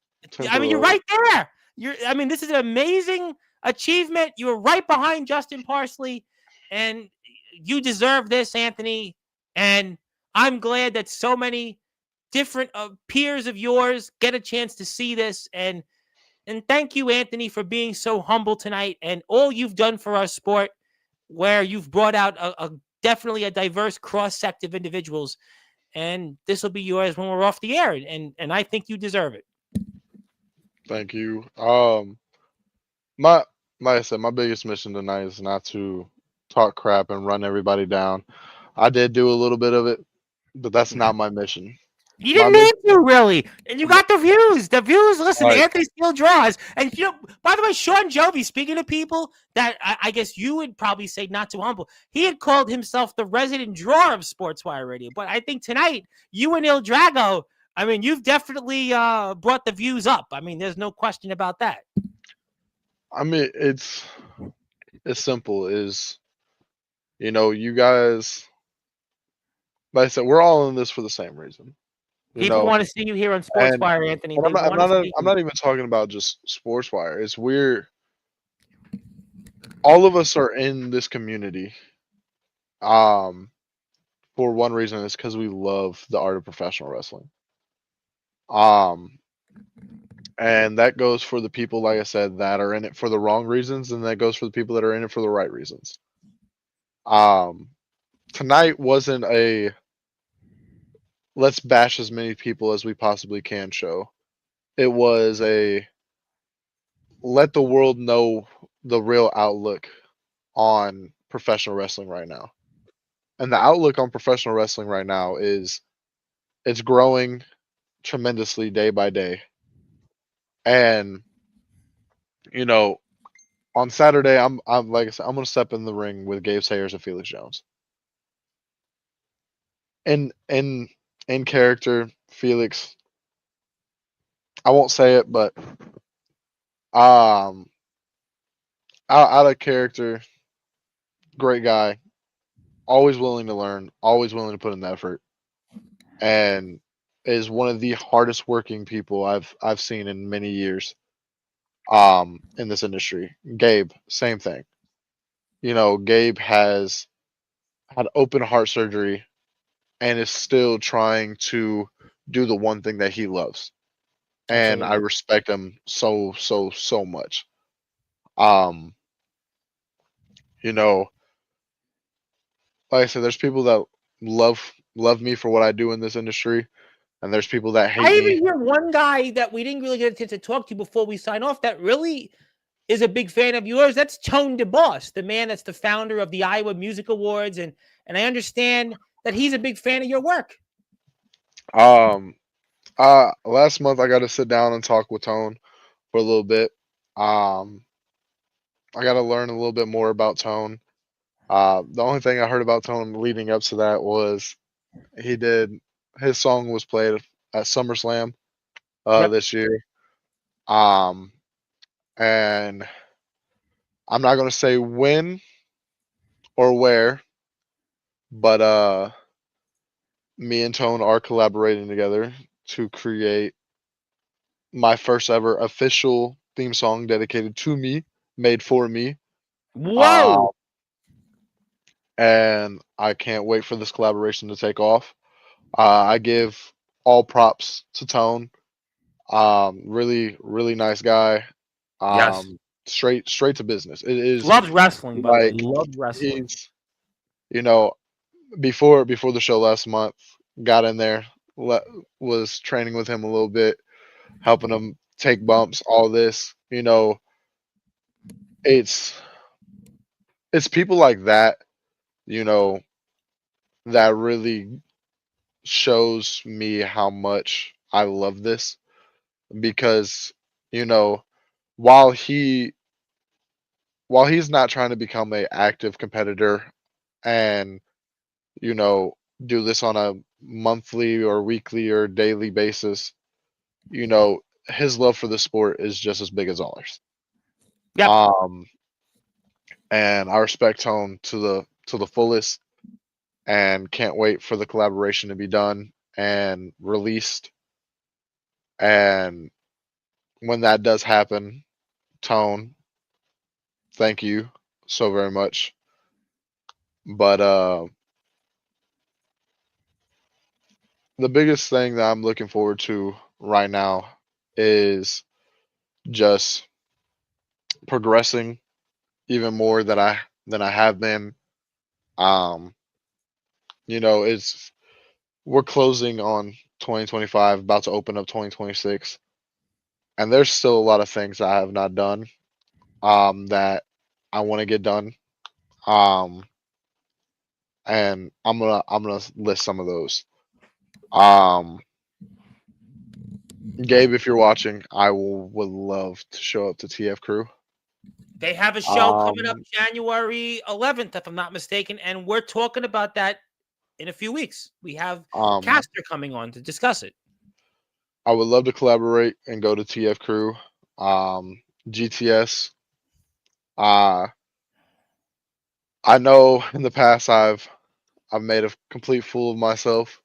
I mean, you're right there. This is an amazing achievement. You were right behind Justin Parsley, and you deserve this, Anthony. And I'm glad that so many different peers of yours get a chance to see this. And thank you, Anthony, for being so humble tonight and all you've done for our sport, where you've brought out definitely a diverse cross-section of individuals, and this will be yours when we're off the air, and I think you deserve it. Thank you. Like I said, my biggest mission tonight is not to talk crap and run everybody down. I did do a little bit of it, but that's not my mission. You didn't need to, really. And you got the views. The views, listen, right. Anthony still draws. And, by the way, Sean Jovi, speaking to people that I guess you would probably say not too humble, he had called himself the resident drawer of Sportswire Radio. But I think tonight, you and Il Drago, I mean, you've definitely brought the views up. I mean, there's no question about that. I mean, it's simple. You guys, like I said, we're all in this for the same reason. People want to see you here on Sportswire, Anthony. I'm not even talking about just Sportswire. It's all of us are in this community for one reason. It's because we love the art of professional wrestling. And that goes for the people, like I said, that are in it for the wrong reasons, and that goes for the people that are in it for the right reasons. Tonight wasn't a let's bash as many people as we possibly can show. It was a let the world know the real outlook on professional wrestling right now. And the outlook on professional wrestling right now is it's growing tremendously day by day. And on Saturday, I'm like I said, I'm gonna step in the ring with Gabe Sayers and Felix Jones. in character, Felix. I won't say it, but um, out of character, great guy. Always willing to learn. Always willing to put in the effort, and is one of the hardest working people I've seen in many years. In this industry, Gabe, same thing. Gabe has had open heart surgery and is still trying to do the one thing that he loves. And I Absolutely. respect him so, so, so much. Um, you know, like I said, there's people that love me for what I do in this industry, and there's people that I hate even me. hear one guy that we didn't really get a chance to talk to before we sign off that really is a big fan of yours. That's Tone DeBoss, the man that's the founder of the Iowa Music Awards, and I understand that he's a big fan of your work. Um, last month I got to sit down and talk with Tone for a little bit. Um, I got to learn a little bit more about Tone. The only thing I heard about Tone leading up to that was he did his song was played at SummerSlam Yep. this year. Um, and I'm not gonna say when or where, but me and Tone are collaborating together to create my first ever official theme song dedicated to me, made for me. Uh, Whoa. and I can't wait for this collaboration to take off. I give all props to Tone. Really, really nice guy. Yes. Straight to business. It is Loves wrestling, by the way. like Loves wrestling. he's, you know, before the show last month, got in there, le- was training with him a little bit, helping him take bumps, all this. It's it's people like that, you know, that really shows me how much I love this because, you know, while he while he's not trying to become a active competitor and, you know, do this on a monthly or weekly or daily basis, you know, his love for the sport is just as big as ours. Yep. Um, and I respect Tone to the fullest, and can't wait for the collaboration to be done and released. And when that does happen, Tone, thank you so very much. But the biggest thing that I'm looking forward to right now is just progressing even more than I have been. Um, it's we're closing on 2025, about to open up 2026, and there's still a lot of things I have not done that I want to get done. Um, and I'm gonna list some of those. Um, Gabe, if you're watching, would love to show up to TF Crew. They have a show coming up Um, January 11th, if I'm not mistaken, and we're talking about that in a few weeks. We have um, Caster coming on to discuss it. I would love to collaborate and go to TF Crew. GTS. Uh, I know in the past I've made a complete fool of myself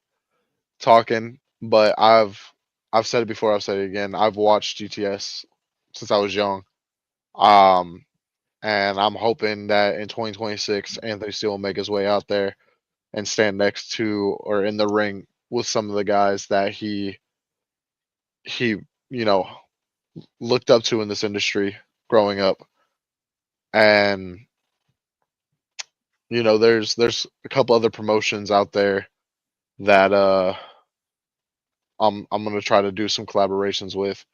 talking, but I've said it before, I've said it again. I've watched GTS since I was young. Um, and I'm hoping that in 2026, Anthony Steele will make his way out there and stand next to or in the ring with some of the guys that he you know looked up to in this industry growing up. And there's a couple other promotions out there that I'm gonna try to do some collaborations with.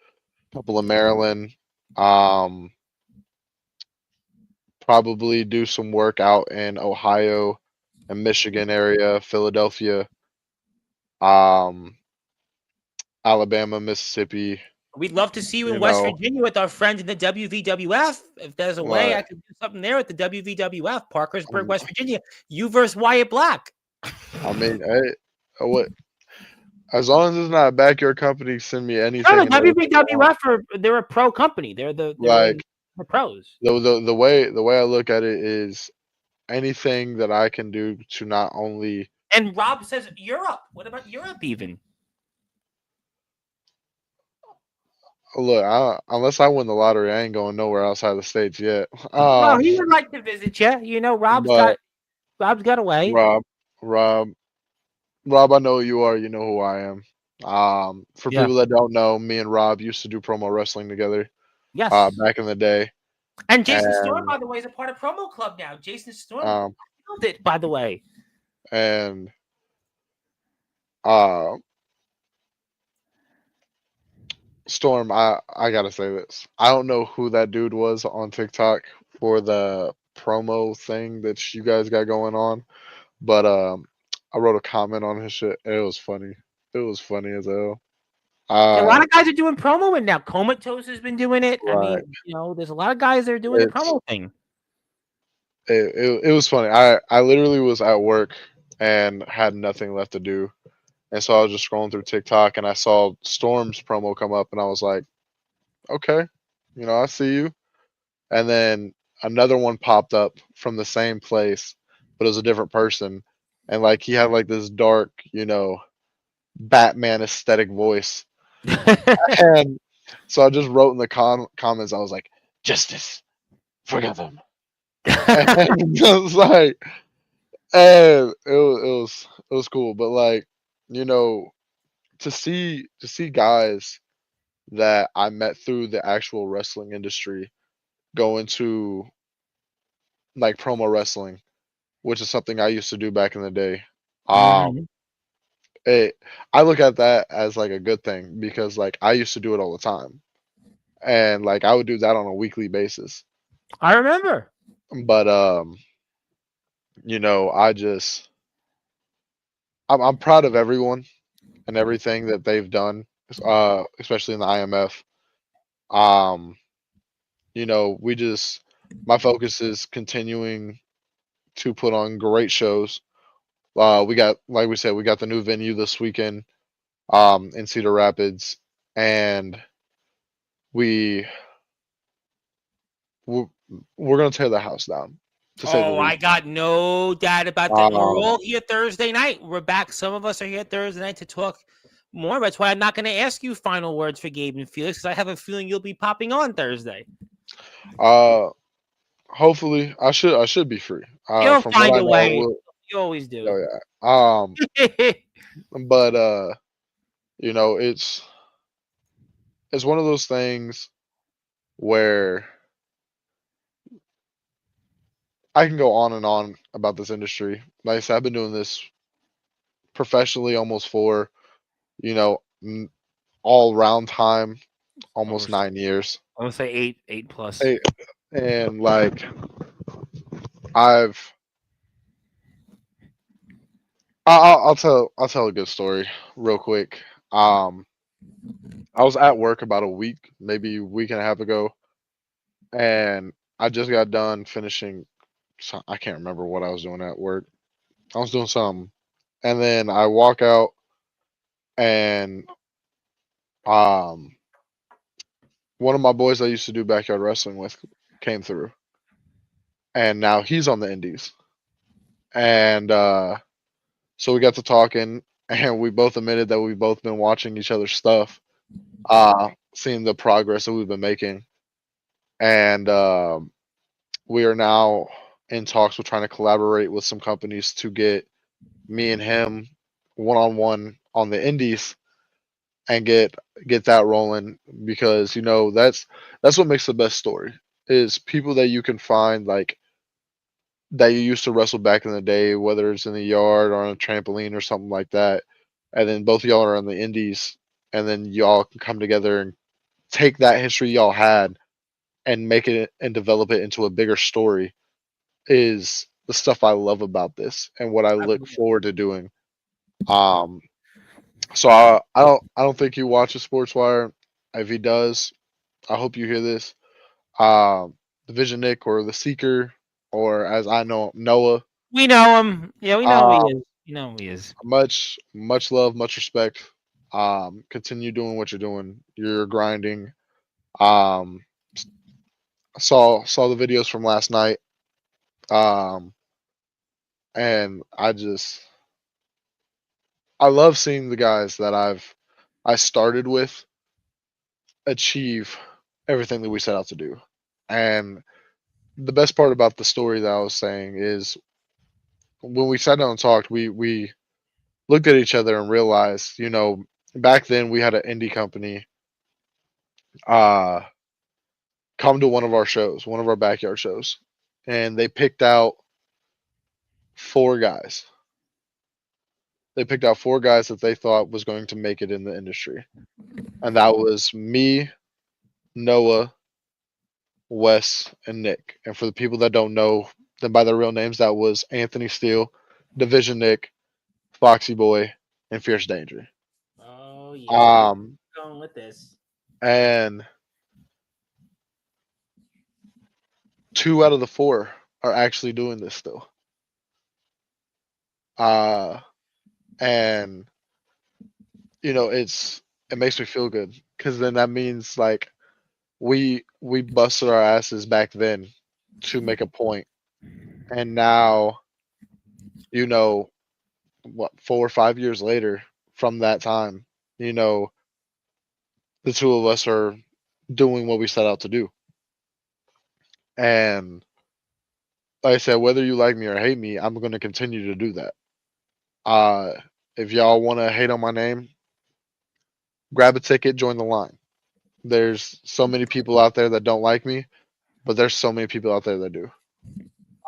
A couple in Maryland. Um, Probably do some work out in Ohio and Michigan area, Philadelphia, um, Alabama, Mississippi. We'd love to see you in You West know, Virginia with our friends in the WVWF. If there's a way I like could do something there at the WVWF, Parkersburg, um, West Virginia. You versus Wyatt Black. I mean, hey. what? As long as it's not a backyard company, send me No, no, anything and everything I want. WBWF they're a pro company. They're Like in the pros. the way I look at it is anything that I can do to not only And Rob says Europe. What about Europe even? look, unless I win the lottery, I ain't going nowhere outside the states yet. Well, he would like to visit you. You know, But Rob's got away. Rob, Rob, Rob, I know who you are. You know who I am. For Yeah. people that don't know, me and Rob used to do promo wrestling together. Yes. Back in the day, And Jason Storm, and by the way, is a part of promo club now. Jason Storm um, killed it, by the way. and uh, Storm, I gotta say this. I don't know who that dude was on TikTok for the promo thing that you guys got going on, but I wrote a comment on his shit. And it was funny. It was funny as hell. Yeah, a Uh, lot of guys are doing promo and now. Comatose has been doing it. I right. mean, you know, there's a lot of guys that are doing the It's promo thing. it was funny. I literally was at work and had nothing left to do, and so I was just scrolling through TikTok and I saw Storm's promo come up, and I was like, okay, I see you. And then another one popped up from the same place, but it was a different person, and like he had like this dark, Batman aesthetic voice, and so I just wrote in the comments, I was like, justice, forgive them. And I was like, and it was cool, but like, you know, to see guys that I met through the actual wrestling industry go into like promo wrestling, which is something I used to do back in the day. Um, Mhm. it I look at that as like a good thing because like I used to do it all the time, and like I would do that on a weekly basis. I remember. But I just I'm proud of everyone and everything that they've done, especially in the IMF. Um, we just my focus is continuing to put on great shows. We got, like we said, we got the new venue this weekend, in Cedar Rapids, and we we're, we're gonna tear the house down, to say the Oh, I least. got no doubt about that. And we're Um, all here Thursday night. We're back. Some of us are here Thursday night to talk more. That's why I'm not going to ask you final words for Gabe and Felix because I have a feeling you'll be popping on Thursday. uh, hopefully, I should be free. You'll From what find I a know, way. You always oh do. yeah. But it's one of those things where I can go on and on about this industry. Like I said, I've been doing this professionally almost for, you know, all round time, Over, almost 9 years. I would say eight plus. Hey, and like I've, I'll tell a good story real quick. Um, I was at work about a week, maybe a week and a half ago, and I just got done finishing. I can't remember what I was doing at work. I was doing something, and then I walk out, and um, one of my boys I used to do backyard wrestling with came through, and now he's on the indies, and so we got to talking, and we both admitted that we've both been watching each other's stuff, seeing the progress that we've been making, and we are now in talks with trying to collaborate with some companies to get me and him one on one on the indies and get that rolling, because that's what makes the best story, is people that you can find, like, that you used to wrestle back in the day, whether it's in the yard or on a trampoline or something like that, and then both of y'all are on the indies, and then y'all can come together and take that history y'all had and make it and develop it into a bigger story, is the stuff I love about this and what I look forward to doing. Um, so I don't think he watches Sportswire. If he does, I hope you hear this. The Vision Nick, or the Seeker, or as I know him, Noah. We know him. Yeah, we know who he Um, is. You know he is. much love, much respect. Continue doing what you're doing. You're grinding. Um, saw the videos from last night. Um, and I love seeing the guys that I started with achieve everything that we set out to do. And the best part about the story that I was saying is when we sat down and talked, we looked at each other and realized, back then we had an indie company uh come to one of our shows, one of our backyard shows, and they picked out four guys. They picked out four guys that they thought was going to make it in the industry. And that was me, Noah, Wes, and Nick. And for the people that don't know them by their real names, that was Anthony Steele, Division Nick, Foxy Boy, and Fierce Danger. Oh yeah, we Um, going with this. and two out of the four are actually doing this still. Uh, and it makes me feel good because then that means like we busted our asses back then to make a point, and now you know what 4 or 5 years later from that time, you know the two of us are doing what we set out to do. And like I said, whether you like me or hate me, I'm going to continue to do that. Uh, if y'all want to hate on my name, grab a ticket, join the line. There's so many people out there that don't like me, but there's so many people out there that do.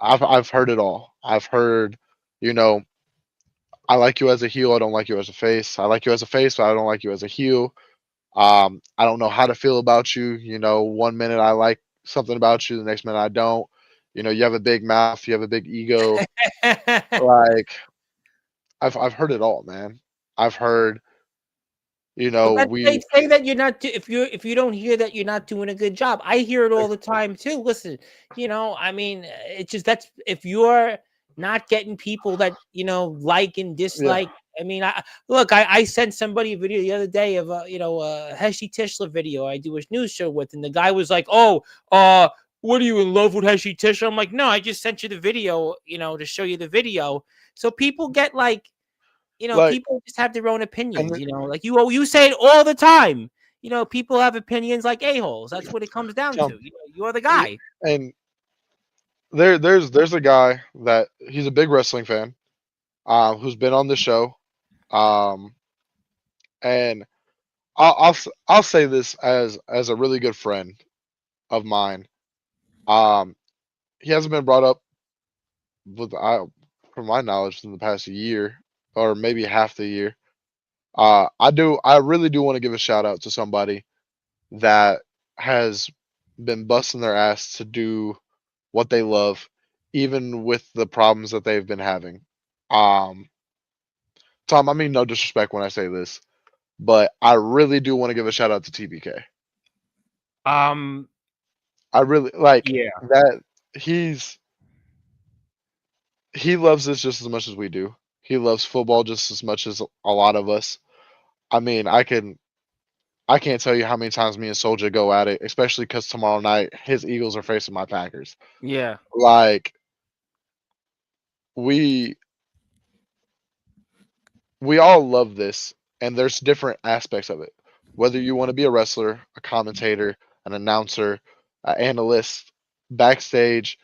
I've heard it all. I've heard, you know, I like you as a heel, I don't like you as a face. I like you as a face, but I don't like you as a heel. I don't know how to feel about you. One minute I like something about you, the next minute I don't. You have a big mouth, you have a big ego. Like I've heard it all, man. I've heard, But that they we say that you're not if you don't hear that you're not doing a good job. I hear it all the time too. Listen, I mean, it's just that's if you're not getting people that like and yeah, dislike. I mean, I sent somebody a video the other day of a Heshy Tischler video I do a news show with, and the guy was like, "Oh, what are you in love with Heshy Tischler?" I'm like, "No, I just sent you the video, to show you the video." So people get like like people just have their own opinions, and like you say it all the time. People have opinions like a-holes. That's what it comes down to. um, You're the yeah, guy. and there's a guy that he's a big wrestling fan, who's been on the show, um, and I'll say this as a really good friend of mine. Um, he hasn't been brought up from my knowledge in the past year or maybe half the year. I really do want to give a shout out to somebody that has been busting their ass to do what they love, even with the problems that they've been having. Um, Tom, I mean no disrespect when I say this, but I really do want to give a shout out to TBK. Um, I really like yeah. that he loves this just as much as we do. He loves football just as much as a lot of us. I mean, I can't tell you how many times me and Soldier go at it, especially because tomorrow night his Eagles are facing my Packers. Yeah. Like we we all love this, and there's different aspects of it. Whether you want to be a wrestler, a commentator, an announcer, an analyst, backstage,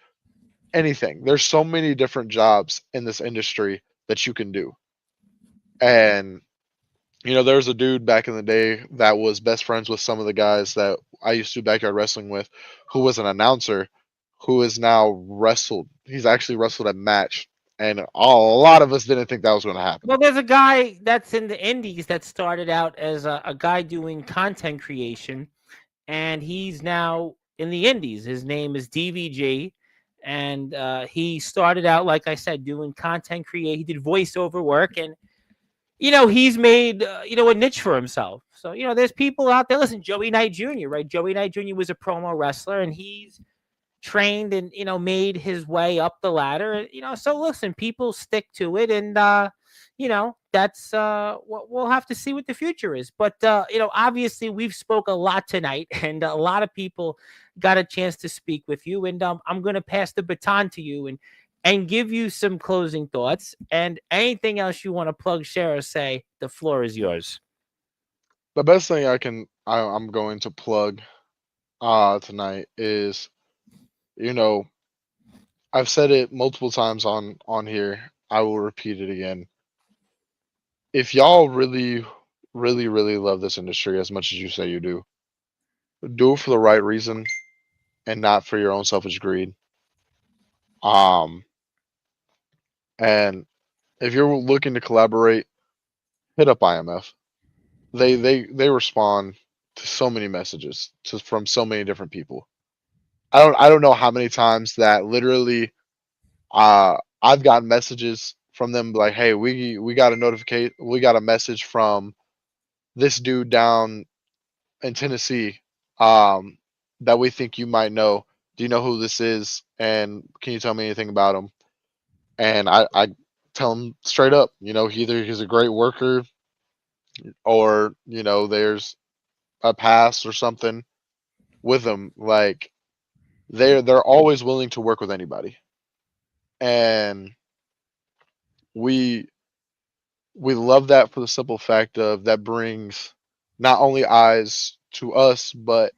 anything. There's so many different jobs in this industry that you can do. And there's a dude back in the day that was best friends with some of the guys that I used to do backyard wrestling with, who was an announcer, who is now wrestled. He's actually wrestled a match, and a lot of us didn't think that was going to happen. Well, there's a guy that's in the indies that started out as a guy doing content creation, and he's now in the indies. His name is DVG, and he started out, like I said, doing content create. He did voiceover work, and he's made a niche for himself. So there's people out there. Listen, Joey Knight Jr. Right? Joey Knight Jr. was a promo wrestler, and he's trained and made his way up the ladder. So listen, people stick to it, and that's what we'll have to see what the future is. But obviously we've spoke a lot tonight, and a lot of people got a chance to speak with you. And I'm going to pass the baton to you and give you some closing thoughts, and anything else you want to plug, share, or say. The floor is yours. The best thing I'm going to plug tonight is, you know, I've said it multiple times on here. I will repeat it again. If y'all really, really, really love this industry as much as you say you do it for the right reason and not for your own selfish greed. Um, and if you're looking to collaborate, hit up IMF. They respond to so many messages from so many different people. I don't know how many times that literally I've gotten messages from them like, hey, we got a message from this dude down in Tennessee, that we think you might know. Do you know who this is? And can you tell me anything about him? And I tell him straight up, either he's a great worker, or there's a pass or something with him. Like, they're always willing to work with anybody, and we we love that for the simple fact of that brings not only eyes to us, but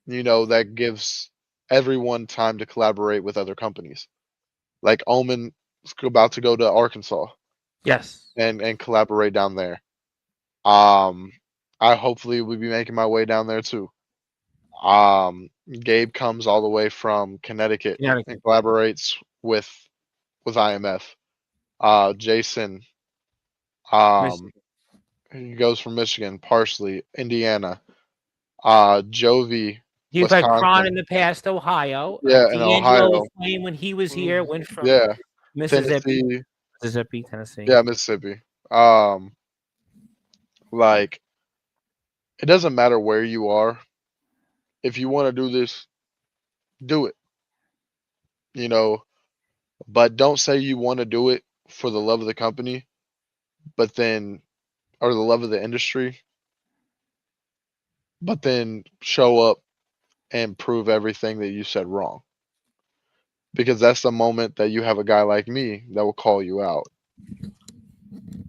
that gives everyone time to collaborate with other companies. Like Omen's about to go to Arkansas Yes. and collaborate down there. Um, I hopefully will be making my way down there too. Gabe comes all the way from Connecticut and collaborates with IMF. Jason, he goes from Michigan, Parsley, Indiana. Jovi, You've had Kron in Wisconsin. the past, Ohio. Yeah, in D'Angelo Ohio. the Flame, when he was here, went from Yeah, Mississippi, Tennessee. Tennessee. Yeah, Mississippi. Um, like, it doesn't matter where you are. If you want to do this, do it. You know, but don't say you want to do it for the love of the company, but then, or the love of the industry, but then show up and prove everything that you said wrong. Because that's the moment that you have a guy like me that will call you out.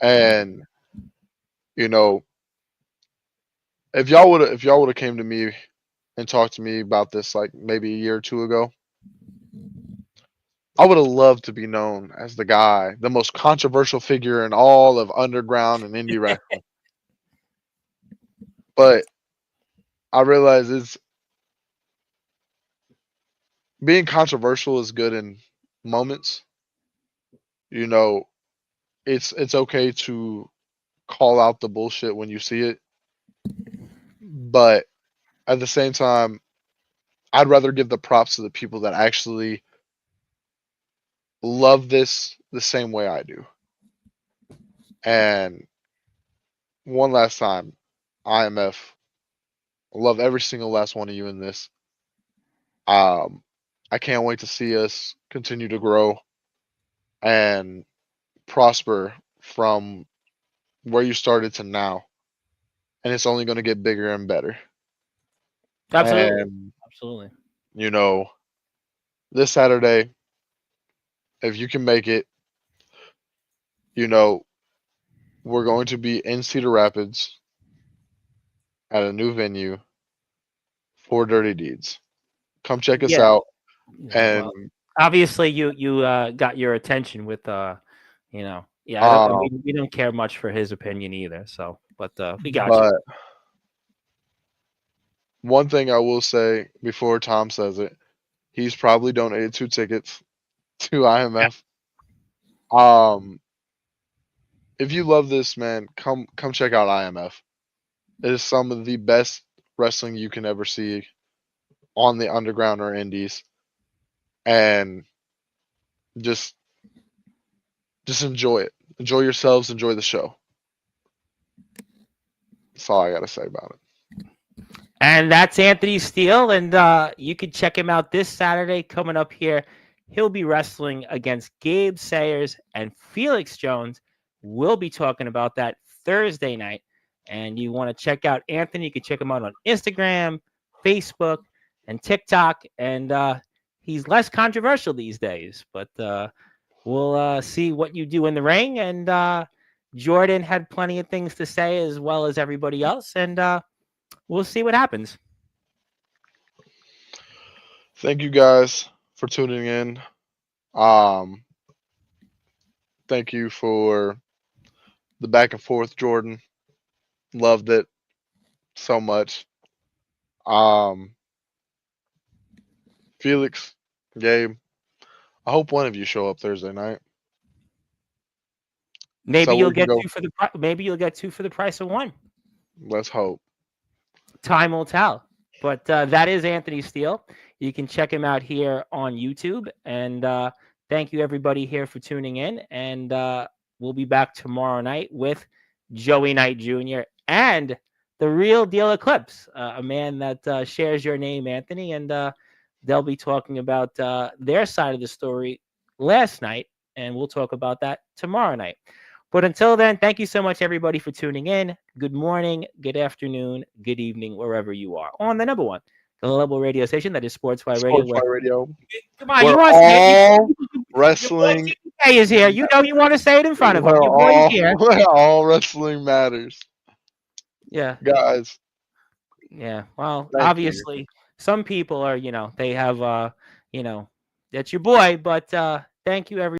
And, you know, if y'all would have came to me and talked to me about this like maybe a year or two ago, I would have loved to be known as the most controversial figure in all of underground and indie wrestling. But I realize being controversial is good in moments. You know, it's okay to call out the bullshit when you see it, but at the same time, I'd rather give the props to the people that actually love this the same way I do. And one last time, IMF, I love every single last one of you in this. I can't wait to see us continue to grow and prosper from where you started to now. And it's only going to get bigger and better. Absolutely. And, Absolutely. This Saturday, if you can make it, we're going to be in Cedar Rapids at a new venue for Dirty Deeds. Come check us out. And well, obviously you got your attention with we don't care much for his opinion either. So, but we got you. One thing I will say before Tom says it, he's probably donated 2 tickets to IMF. If you love this, man, come check out IMF. It is some of the best wrestling you can ever see on the underground or indies. And just enjoy it. Enjoy yourselves, enjoy the show. That's all I gotta say about it. And that's Anthony Steele, and you can check him out this Saturday coming up here. He'll be wrestling against Gabe Sayers and Felix Jones We'll be talking about that Thursday night. And you want to check out Anthony, you can check him out on Instagram, Facebook, and TikTok. And he's less controversial these days. But we'll see what you do in the ring. And Jordan had plenty of things to say as well as everybody else. And we'll see what happens. Thank you guys for tuning in. Thank you for the back and forth, Jordan. Loved it so much. Felix, Gabe, I hope one of you show up Thursday night. Maybe So you'll we can get go- two for the price of one. Let's hope. Time will tell. But that is Anthony Steele. You can check him out here on YouTube. And thank you, everybody, here for tuning in. And we'll be back tomorrow night with Joey Knight Jr. and the Real Deal Eclipse, a man that shares your name, Anthony. And they'll be talking about their side of the story last night. And we'll talk about that tomorrow night. But until then, thank you so much, everybody, for tuning in. Good morning, good afternoon, good evening, wherever you are. On the number one, the global radio station that is Sportzwire Radio. Sportswire Radio. Come on, We're you want to say all it? wrestling. Your boy is here. You know you want to say it in front of him. Your boy's here. All wrestling matters. Yeah. Guys. Yeah. Well, Thank obviously, some people are, they have, that's your boy. But thank you, everybody.